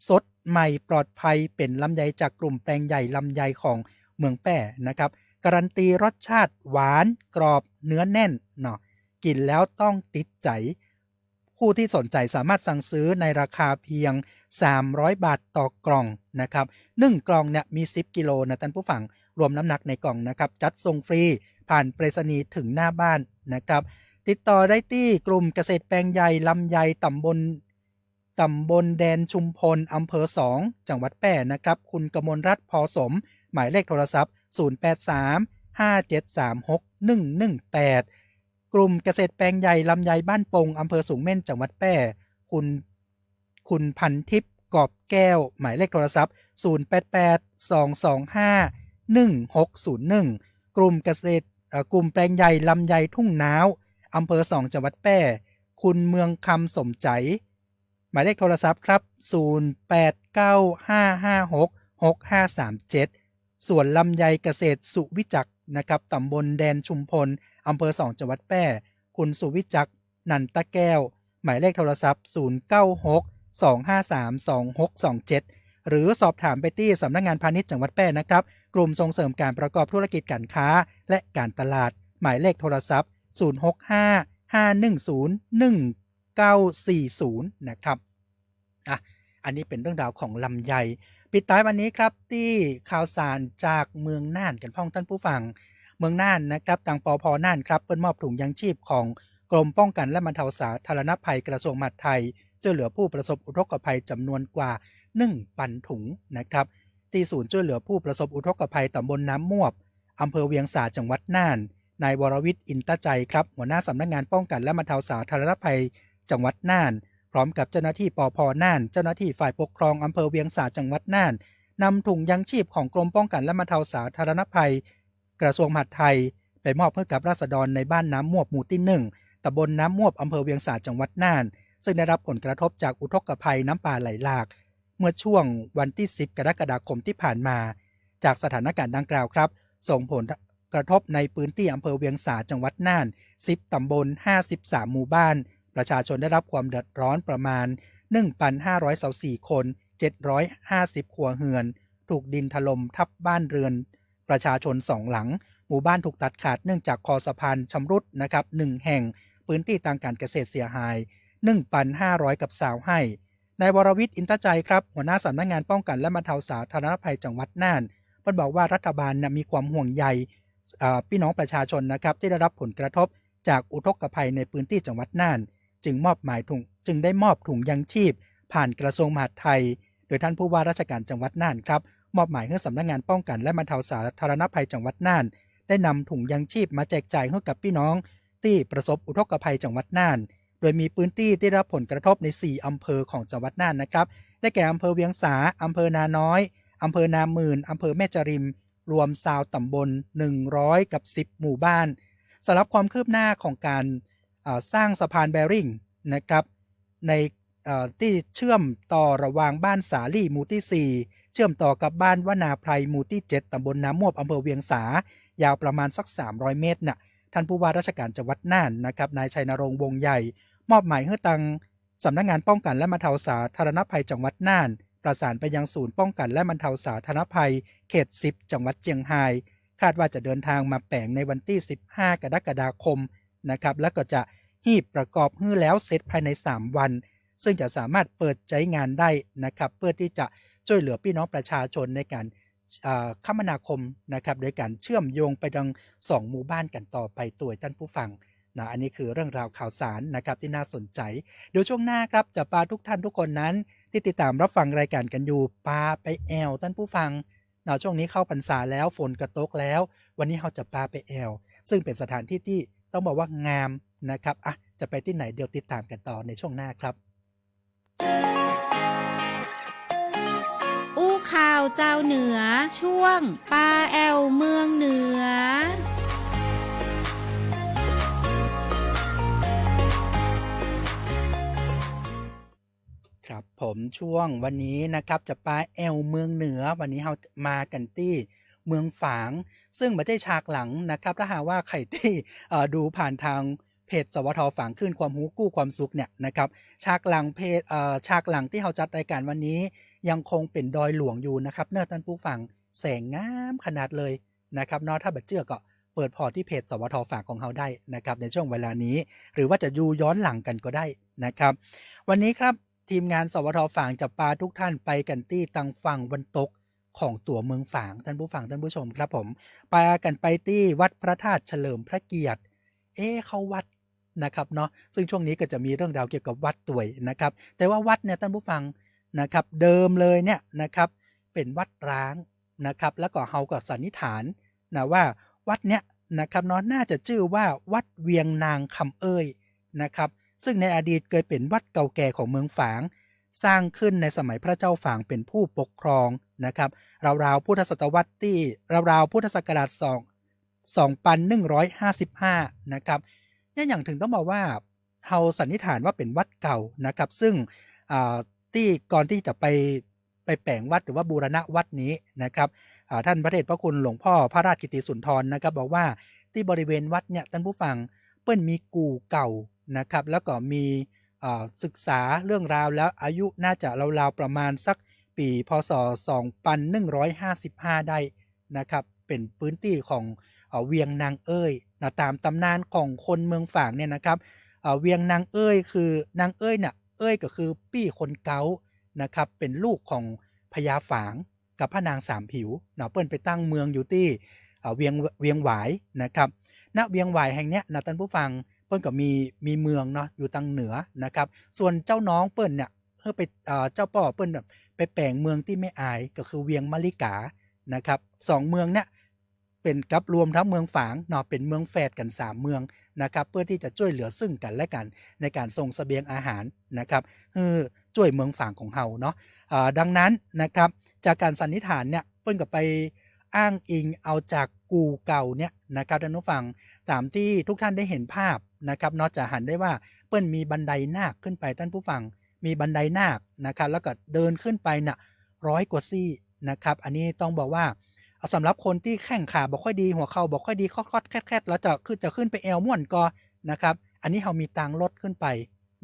สดใหม่ปลอดภัยเป็นลำไยจากกลุ่มแปลงใหญ่ลำไยของเมืองแป้นะครับการันตีรสชาติหวานกรอบเนื้อแน่นกินแล้วต้องติดใจผู้ที่สนใจสามารถสั่งซื้อในราคาเพียง300 บาทต่อกล่องนะครับ1กล่องเนี่ยมี10กิโลนะท่านผู้ฟังรวมน้ำหนักในกล่องนะครับจัดส่งฟรีผ่านไปรษณีย์ถึงหน้าบ้านนะครับติดต่อได้ที่กลุ่มเกษตรแปลงใหญ่ลำไยตำบลแดนชุมพลอำเภอ2จังหวัดแป้นะครับคุณกมลรัตน์พอสมหมายเลขโทรศัพท์0835736118กลุ่มเกษตรแปลงใหญ่ลำไยบ้านปงอำเภอสูงเม่นจังหวัดแป้คุณพันทิพย์กอบแก้วหมายเลขโทรศัพท์0882251601กลุ่มเกษตรกลุ่มแปลงใหญ่ลำไยทุ่งนาวอำเภอ2จังหวัดแป้คุณเมืองคำสมใจหมายเลขโทรศัพท์ครับ0895566537ส่วนลำไยเกษตรสุวิจักรนะครับตำบลแดนชุมพลอำเภอ2จังหวัดแป้คุณสุวิจักรนันตะแก้วหมายเลขโทรศัพท์0962532627หรือสอบถามไปที่สำนักงานพาณิชย์จังหวัดแป้นะครับกลุ่มส่งเสริมการประกอบธุรกิจการค้าและการตลาดหมายเลขโทรศัพท์0655101940นะครับอันนี้เป็นเรื่องราวของลำไยปิดท้ายวันนี้ครับที่ข่าวสารจากเมืองน่านกันพ่องท่านผู้ฟังเมืองน่านนะครับทางปภ.น่านครับเปิ้นมอบถุงยังชีพของกรมป้องกันและบรรเทาสาธารณภัยกระทรวงมหาดไทยช่วยเหลือผู้ประสบอุทกภัยจำนวนกว่า 1,000 ถุงนะครับที่ศูนย์ช่วยเหลือผู้ประสบอุทกภัยตำบลน้ำมวบอำเภอเวียงสาจังหวัดน่านนายวรวิทย์อินตใจครับหัวหน้าสำนักงานป้องกันและบรรเทาสาธารณภัยจังหวัดน่านพร้อมกับเจ้าหน้าที่ปภ.น่านเจ้าหน้าที่ฝ่ายปกครองอำเภอเวียงสาจังหวัดน่านนำถุงยังชีพของกรมป้องกันและบรรเทาสาธารณภัยกระทรวงมหาดไทยไปมอบให้กับราษฎรในบ้านน้ำมวบหมู่ที่1ตำบลน้ำมวบอำเภอเวียงสาจังหวัดน่านซึ่งได้รับผลกระทบจากอุทกภัยน้ำป่าไหลหลากเมื่อช่วงวันที่10กรกฎาคมที่ผ่านมาจากสถานการณ์ดังกล่าวครับส่งผลกระทบในพื้นที่อำเภอเวียงสาจังหวัดน่าน10ตำบล53หมู่บ้านประชาชนได้รับความเดือดร้อนประมาณ 1,524 คน750ครัวเรือนถูกดินถล่มทับบ้านเรือนประชาชน2หลังหมู่บ้านถูกตัดขาดเนื่องจากคอสะพานชำรุดนะครับ1แห่งพื้นที่ทางการเกษตรเสียหาย 1,500 กับ2ไร่นายวรวิทย์อินตใจครับหัวหน้าสำนักงานป้องกันและบรรเทาสาธารณภัยจังหวัดน่านเพิ่นบอกว่ารัฐบาลมีความห่วงใยพี่น้องประชาชนนะครับที่ได้รับผลกระทบจากอุทกภัยในพื้นที่จังหวัดน่านจึงได้มอบถุงยังชีพผ่านกระทรวงมหาดไทยโดยท่านผู้ว่าราชการจังหวัดน่านครับมอบหมายให้สำนักงานป้องกันและบรรเทาสาธารณภัยจังหวัดน่านได้นำถุงยังชีพมาแจกจ่ายให้กับพี่น้องที่ประสบอุทกภัยจังหวัดน่านโดยมีพื้นที่ที่ได้รับผลกระทบใน4อำเภอของจังหวัดน่านนะครับได้แก่อำเภอเวียงสาอำเภอนาน้อยอำเภอนาหมื่นอำเภอแม่จริมรวม20ตำบล100กับ10หมู่บ้านสำหรับความคืบหน้าของการสร้างสะพานแบริ่งนะครับในที่เชื่อมต่อระหว่างบ้านสาลี่หมู่ที่4เชื่อมต่อกับบ้านวนาไพรหมู่ที่7ตำบลน้ำมวบอำเภอเวียงสายาวประมาณสัก300เมตรน่ะท่านผู้ว่าราชการจังหวัดน่านนะครับนายชัยนรงค์วงใหญ่มอบหมายให้ทางสำนักงานป้องกันและบรรเทาสาธารณภัยจังหวัดน่านประสานไปยังศูนย์ป้องกันและบรรเทาสาธารณภัยเขต10จังหวัดเชียงรายคาดว่าจะเดินทางมาแปลงในวันที่15กรกฎาคมนะครับแล้วก็จะหีบประกอบฮื้อแล้วเสร็จภายใน3วัน ซึ่งจะสามารถเปิดใช้งานได้นะครับเพื่อที่จะช่วยเหลือพี่น้องประชาชนในการคมนาคมนะครับโดยการเชื่อมโยงไปยัง2หมู่บ้านกันต่อไปตัวท่านผู้ฟังนะอันนี้คือเรื่องราวข่าวสารนะครับที่น่าสนใจเดี๋ยวช่วงหน้าครับจะพาทุกท่านทุกคนนั้นที่ติดตามรับฟังรายการกันอยู่พาไปแอวท่านผู้ฟังนะช่วงนี้เข้าพรรษาแล้วฝนกระตกแล้ววันนี้เราจะพาไปแอวซึ่งเป็นสถานที่ที่ต้องบอกว่างามนะครับจะไปที่ไหนเดี๋ยวติดตามกันต่อในช่วงหน้าครับอู้ข่าวเจ้าเหนือช่วงปาแอวเมืองเหนือครับผมช่วงวันนี้นะครับจะปาแอวเมืองเหนือวันนี้เรามากันที่เมืองฝางซึ่งไม่ใช่ฉากหลังนะครับถ้าหากว่าใครที่ดูผ่านทางเพจสวทฝางขึ้นความรู้กู้ความสุขเนี่ยนะครับฉากหลังเพจฉากหลังที่เราจัดรายการวันนี้ยังคงเป็นดอยหลวงอยู่นะครับเนื้อท่านผู้ฟังแสงงามขนาดเลยนะครับเนาะถ้าบัดเจือก็เปิดพอที่เพจสวทฝางของเราได้นะครับในช่วงเวลานี้หรือว่าจะดูย้อนหลังกันก็ได้นะครับวันนี้ครับทีมงานสวทฝางจะพาทุกท่านไปกันที่ตังฝั่งวันตกของตัวเมืองฝางท่านผู้ฟังท่านผู้ชมครับผมไปกันไปที่วัดพระธาตุเฉลิมพระเกียรติเขาวัดนะครับเนาะซึ่งช่วงนี้ก็จะมีเรื่องราวเกี่ยวกับวัดตัวยนะครับแต่ว่าวัดเนี่ยท่านผู้ฟังนะครับเดิมเลยเนี่ยนะครับเป็นวัดร้างนะครับแล้วก็เฮาก็สันนิษฐานนะว่าวัดเนี้ยนะครับเนาะน่าจะชื่อว่าวัดเวียงนางคำเอ้ยนะครับซึ่งในอดีตเคยเป็นวัดเก่าแก่ของเมืองฝางสร้างขึ้นในสมัยพระเจ้าฝางเป็นผู้ปกครองนะครับราวๆพุทธศตวรรษที่ราวๆพุทธศักราช2155นะครับนี่อย่างถึงต้องบอกว่าเฮาสันนิษฐานว่าเป็นวัดเก่านะครับซึ่งที่ก่อนที่จะไปแปลงวัดหรือว่าบูรณะวัดนี้นะครับท่านพระเดชพระคุณหลวงพ่อพระราชกิติสุนทรนะครับบอกว่าที่บริเวณวัดเนี่ยท่านผู้ฟังเปิ้นมีกู่เก่านะครับแล้วก็มีศึกษาเรื่องราวแล้วอายุน่าจะราวๆประมาณสักปีพศ2155ได้นะครับเป็นพื้นที่ของเวียงนางเอ้ยนะตามตำนานของคนเมืองฝางเนี่ยนะครับเวียงนางเอ้ยคือนางเอ้ยเนี่ยเอ้ยก็คือปี้คนเก้านะครับเป็นลูกของพญาฝางกับพระนางสามผิวนะเปิ้นไปตั้งเมืองอยู่ที่เวียงหวายนะครับณเวียงหวายแห่งเนี้ยนะท่านผู้ฟังเปิ้นก็มีเมืองเนาะอยู่ทางเหนือนะครับส่วนเจ้าน้องเปิ้นเนี่ยเพื่อไปเจ้าป่อเปิ้นแบบไปแปลงเมืองที่ไม่อายก็คือเวียงมะลิกานะครับ2เมืองเนี่ยเป็นกับรวมทั้งเมืองฝางเนาะเป็นเมืองแฝดกัน3เมืองนะครับเพื่อที่จะช่วยเหลือซึ่งกันและกันในการส่งเสบียงอาหารนะครับช่วยเมืองฝางของเฮาเนาะดังนั้นนะครับจากการสันนิษฐานเนี่ยเปิ้นก็ไปอ้างอิงเอาจากกูเก่าเนี่ยนะครับท่านผู้ฟังตามที่ทุกท่านได้เห็นภาพนะครับนอกจากหันได้ว่าเปิ้นมีบันไดนาคขึ้นไปท่านผู้ฟังมีบันไดนาคนะครับแล้วก็เดินขึ้นไปน่ะ100 กว่าซี่นะครับอันนี้ต้องบอกว่าสำหรับคนที่แข้งขาบ่ค่อยดีหัวเข่าบ่ค่อยดีคอดๆแคดๆแล้วจะขึ้นไปแอวม่วนก็นะครับอันนี้เรามีทางลดขึ้นไป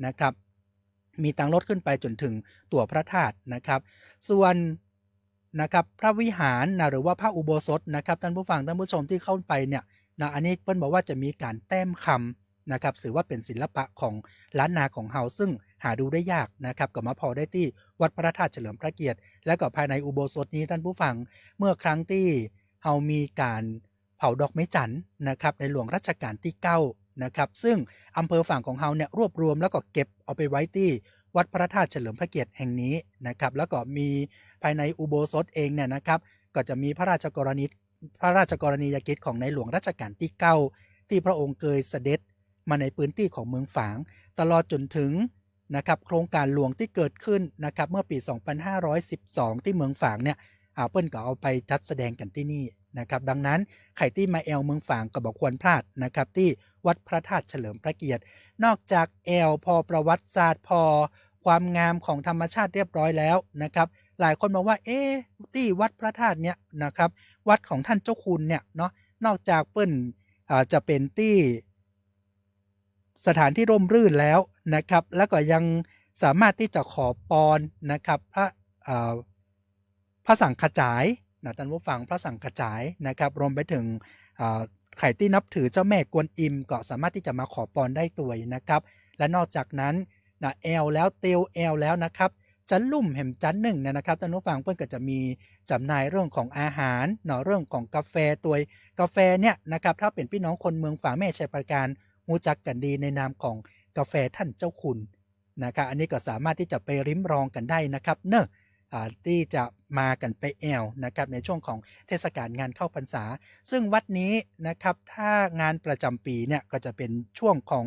นะครับมีทางลดขึ้นไปจนถึงตัวพระธาตุนะครับส่วนนะครับพระวิหารนะหรือว่าพระอุโบสถนะครับท่านผู้ฟังท่านผู้ชมที่เข้าไปเนี่ยนะอันนี้เปิ้ลบอกว่าจะมีการแต้มคำนะครับถือว่าเป็นศิลปะของล้านนาของเฮาซึ่งหาดูได้ยากนะครับก็มาพอได้ที่วัดพระธาตุเฉลิมพระเกียรติและก็ภายในอุโบสถนี้ท่านผู้ฟังเมื่อครั้งที่เฮามีการเผาดอกไม้จันทร์นะครับในหลวงรัชกาลที่9นะครับซึ่งอำเภอฝั่งของเฮาเนี่ยรวบรวมแล้วก็เก็บเอาไปไว้ที่วัดพระธาตุเฉลิมพระเกียรติแห่งนี้นะครับแล้วก็มีภายในอุโบสถเองเนี่ยนะครับก็จะมีพระราชกรณียกิจของในหลวงรัชกาลที่9ที่พระองค์เคยเสด็จมาในพื้นที่ของเมืองฝางตลอดจนถึงนะครับโครงการหลวงที่เกิดขึ้นนะครับเมื่อปี2512ที่เมืองฝางเนี่ยเปิ้นก็เอาไปจัดแสดงกันที่นี่นะครับดังนั้นใครที่มาแอลเมืองฝางก็บ่ควรพลาดนะครับที่วัดพระธาตุเฉลิมพระเกียรตินอกจากแอลพอประวัติศาสตร์พอความงามของธรรมชาติเรียบร้อยแล้วนะครับหลายคนบอกว่าที่วัดพระธาตุเนี่ยนะครับวัดของท่านเจ้าคุณเนี่ยเนาะนอกจากเปิ้นจะเป็นที่สถานที่ร่มรื่นแล้วนะครับแล้วก็ยังสามารถที่จะขอพรนะครับพระสังฆจายนะท่านผู้ฟังพระสังฆจายนะครับรวมไปถึงใครที่นับถือเจ้าแม่กวนอิมก็สามารถที่จะมาขอพรได้ตัวยนะครับและนอกจากนั้น นะแอลแล้วเตียวแอลแล้วนะครับจันลุ่มแห่มจันหนึ่งนะครับท่านผู้ฟังเพื่อนก็จะมีจำหน่ายเรื่องของอาหารเนาะเรื่องของกาแฟตัวกาแฟเนี่ยนะครับถ้าเป็นพี่น้องคนเมืองฝางแม่ชัยประการรู้จักกันดีในนามของกาแฟท่านเจ้าคุณนะครับอันนี้ก็สามารถที่จะไปริมรองกันได้นะครับเนอะที่จะมากันไปแอลนะครับในช่วงของเทศกาลงานเข้าพรรษาซึ่งวัดนี้นะครับถ้างานประจำปีเนี่ยก็จะเป็นช่วงของ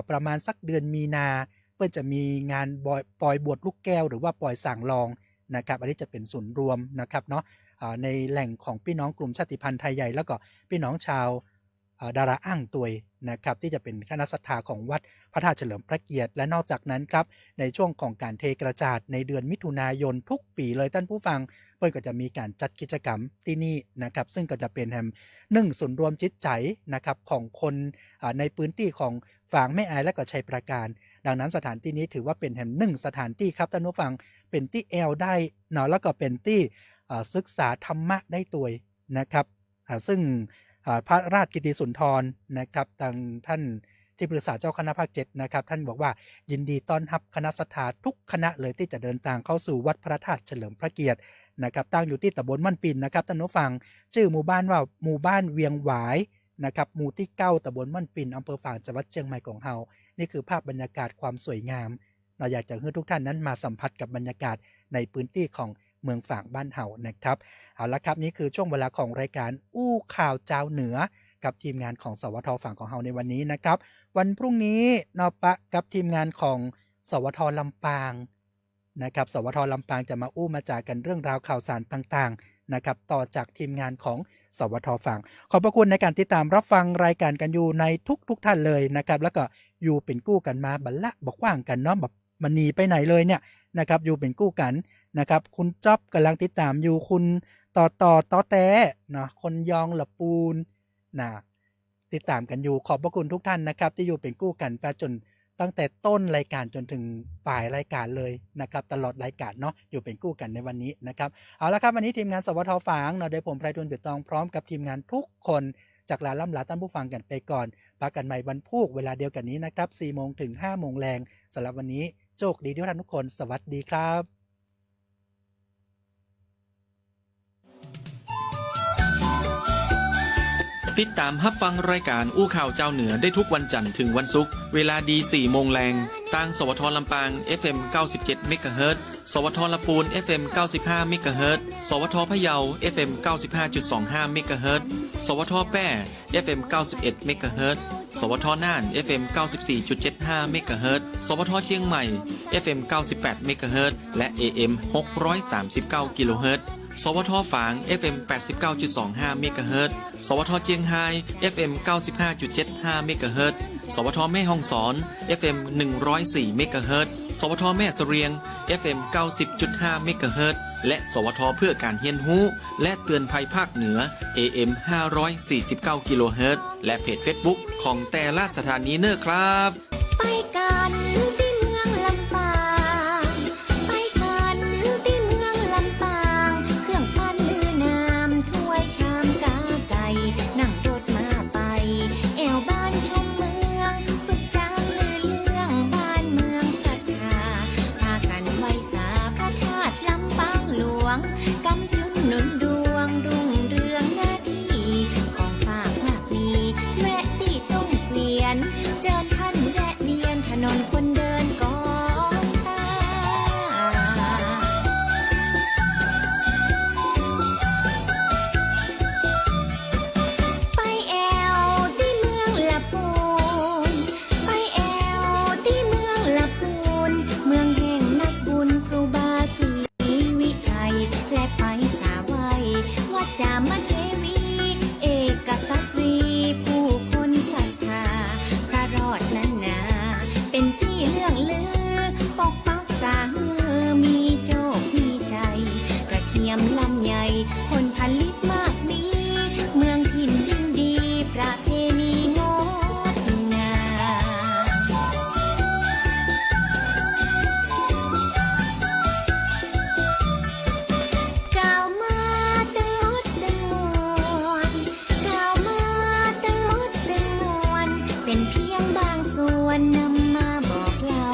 ประมาณสักเดือนมีนาเพื่อจะมีงานปล่อยบวชลูกแก้วหรือว่าปล่อยสั่งลองนะครับอันนี้จะเป็นศูนย์รวมนะครับเนาะในแหล่งของพี่น้องกลุ่มชาติพันธุ์ไทยใหญ่แล้วก็พี่น้องชาวดาราอ้างตัวยนะครับที่จะเป็นคณะศรัทธาของวัดพระธาตุเฉลิมพระเกียรติและนอกจากนั้นครับในช่วงของการเทกระจาดในเดือนมิถุนายนทุกปีเลยท่านผู้ฟังเพื่อนก็จะมีการจัดกิจกรรมที่นี่นะครับซึ่งก็จะเป็นแห่งศูนย์รวมจิตใจนะครับของคนในพื้นที่ของฝางแม่อายและก็ชัยปราการดังนั้นสถานที่นี้ถือว่าเป็นแห่งสถานที่ครับท่านผู้ฟังเป็นที่แอลได้เนาะแล้วก็เป็นที่ศึกษาธรรมะได้ตัวยนะครับซึ่งพระราชกิติสุนทรนะครับทางท่านที่ปรึกษาเจ้าคณะภาค7นะครับท่านบอกว่ายินดีต้อนรับคณะศรัทธาทุกคณะเลยที่จะเดินทางเข้าสู่วัดพระธาตุเฉลิมพระเกียรตินะครับตั้งอยู่ที่ตำบลม่อนปินนะครับท่านผู้ฟังชื่อหมู่บ้านว่าหมู่บ้านเวียงหวายนะครับหมู่ที่9ตำบลม่อนปินอำเภอฝางจังหวัดเชียงใหม่ของเฮานี่คือภาพบรรยากาศความสวยงามเราอยากจะให้ทุกท่านนั้นมาสัมผัสกับบรรยากาศในพื้นที่ของเมืองฝางบ้านเฮานะครับเอาละครับนี่คือช่วงเวลาของรายการอู้ข่าวเจ้าเหนือกับทีมงานของสวท.ฝั่งของเฮาในวันนี้นะครับวันพรุ่งนี้นอปะกับทีมงานของสวท.ลำปางนะครับสวท.ลำปางจะมาอู้มาจากันเรื่องราวข่าวสารต่างๆนะครับต่อจากทีมงานของสวท.ฝั่งขอบพระคุณในการติดตามรับฟังรายการกันอยู่ในทุกท่านเลยนะครับแล้วก็อยู่เป็นกู้กันมาบัลละบอกว่างกันเนาะแบบมันหนีไปไหนเลยเนี่ยนะครับอยู่เป็นกู้กันนะครับคุณจ๊อบกำลังติดตามอยู่คุณต่อแต่เนาะคนยองละปูนนะติดตามกันอยู่ขอบพระคุณทุกท่านนะครับที่อยู่เป็นกู้กันไปจนตั้งแต่ต้นรายการจนถึงปลายรายการเลยนะครับตลอดรายการเนาะอยู่เป็นกู้กันในวันนี้นะครับเอาละครับวันนี้ทีมงานสวท.ฝางเนาะโดยผมไพฑูรย์เดือดตองพร้อมกับทีมงานทุกคนจากลาล่ำลาท่านผู้ฟังกันไปก่อนพบกันใหม่วันพุธเวลาเดียวกันนี้นะครับ 4 โมงถึง 5 โมงแรงสำหรับวันนี้โชคดีทุกท่านทุกคนสวัสดีครับติดตามรับฟังรายการอู้ข่าวเจ้าเหนือได้ทุกวันจันทร์ถึงวันศุกร์เวลาดี 4 โมงแรงทางสวท.ลำปาง FM 97 เมกะเฮิรตซ์สวท.ลำพูน FM 95 เมกะเฮิรตซ์สวท.พะเยา FM 95.25 เมกะเฮิรตซ์สวท.แป้ FM 91 เมกะเฮิรตซ์สวท.น่าน FM 94.75 เมกะเฮิรตซ์สวท.เชียงใหม่ FM 98 เมกะเฮิรตซ์และ AM 639 กิโลเฮิรตซ์สวท.ฝาง FM 89.25 เมกะเฮิรตซ์สวท.เจียงไฮ้ FM 95.75 เมกะเฮิรตซ์สวท.แม่ฮ่องสอน FM 104 เมกะเฮิรตซ์สวท.แม่เสรียง FM 90.5 เมกะเฮิรตซ์และสวท.เพื่อการเรียนรู้และเตือนภัยภาคเหนือ AM 549 กิโลเฮิรตซ์และเพจ Facebook ของแต่ละสถานีเนอครับไปกันที่เมืองลำปางไปกันที่เมืองลำปางเครื่องปั้นลือน้ำถ้วยชามกาไก่นั่งรถมาไปแอวบ้านชมเมืองสุดจางลือเรื่องบ้านเมืองศรัทธาพากันไหว้สาพระธาตุลำปางหลวงกำจุนหนุนดวงรุ่งเรืองหน้าที่ของฝากมากมีแวะที่ต้องเปลี่ยนเจอท่านแวะเวียนถนนคนเดินกองตาไปแอวที่เมืองละปูนไปแอวที่เมืองละปูนเมืองแห่งนักบุญครูบาศรีวิชัยและไปสาวัยวัดจามเทวีเอกสัตรีผู้คนศรัทธาพระรอดนั้นนาเป็นที่เรื่องลือปกปักษามีโชคมีใจกระเทียมลำใหญ่คนผลิตมากมีเมืองถิ่นยิ่งดีประเพณีงดงามกล่าวมาตั้งมดตั้งมวลกล่าวมาตั้งมดตั้งมวลเป็นเพียงบางส่วนนำมาบอกเล่า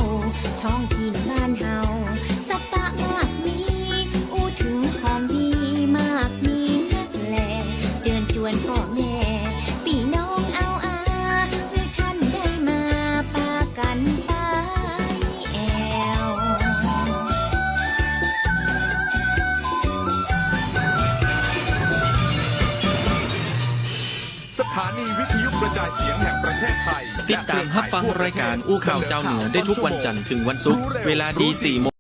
ติดตามรับฟังรายการอู้ข่าวเจ้าเหนือได้ทุกวันจันทร์ถึงวันศุกร์เวลาดี4 โมง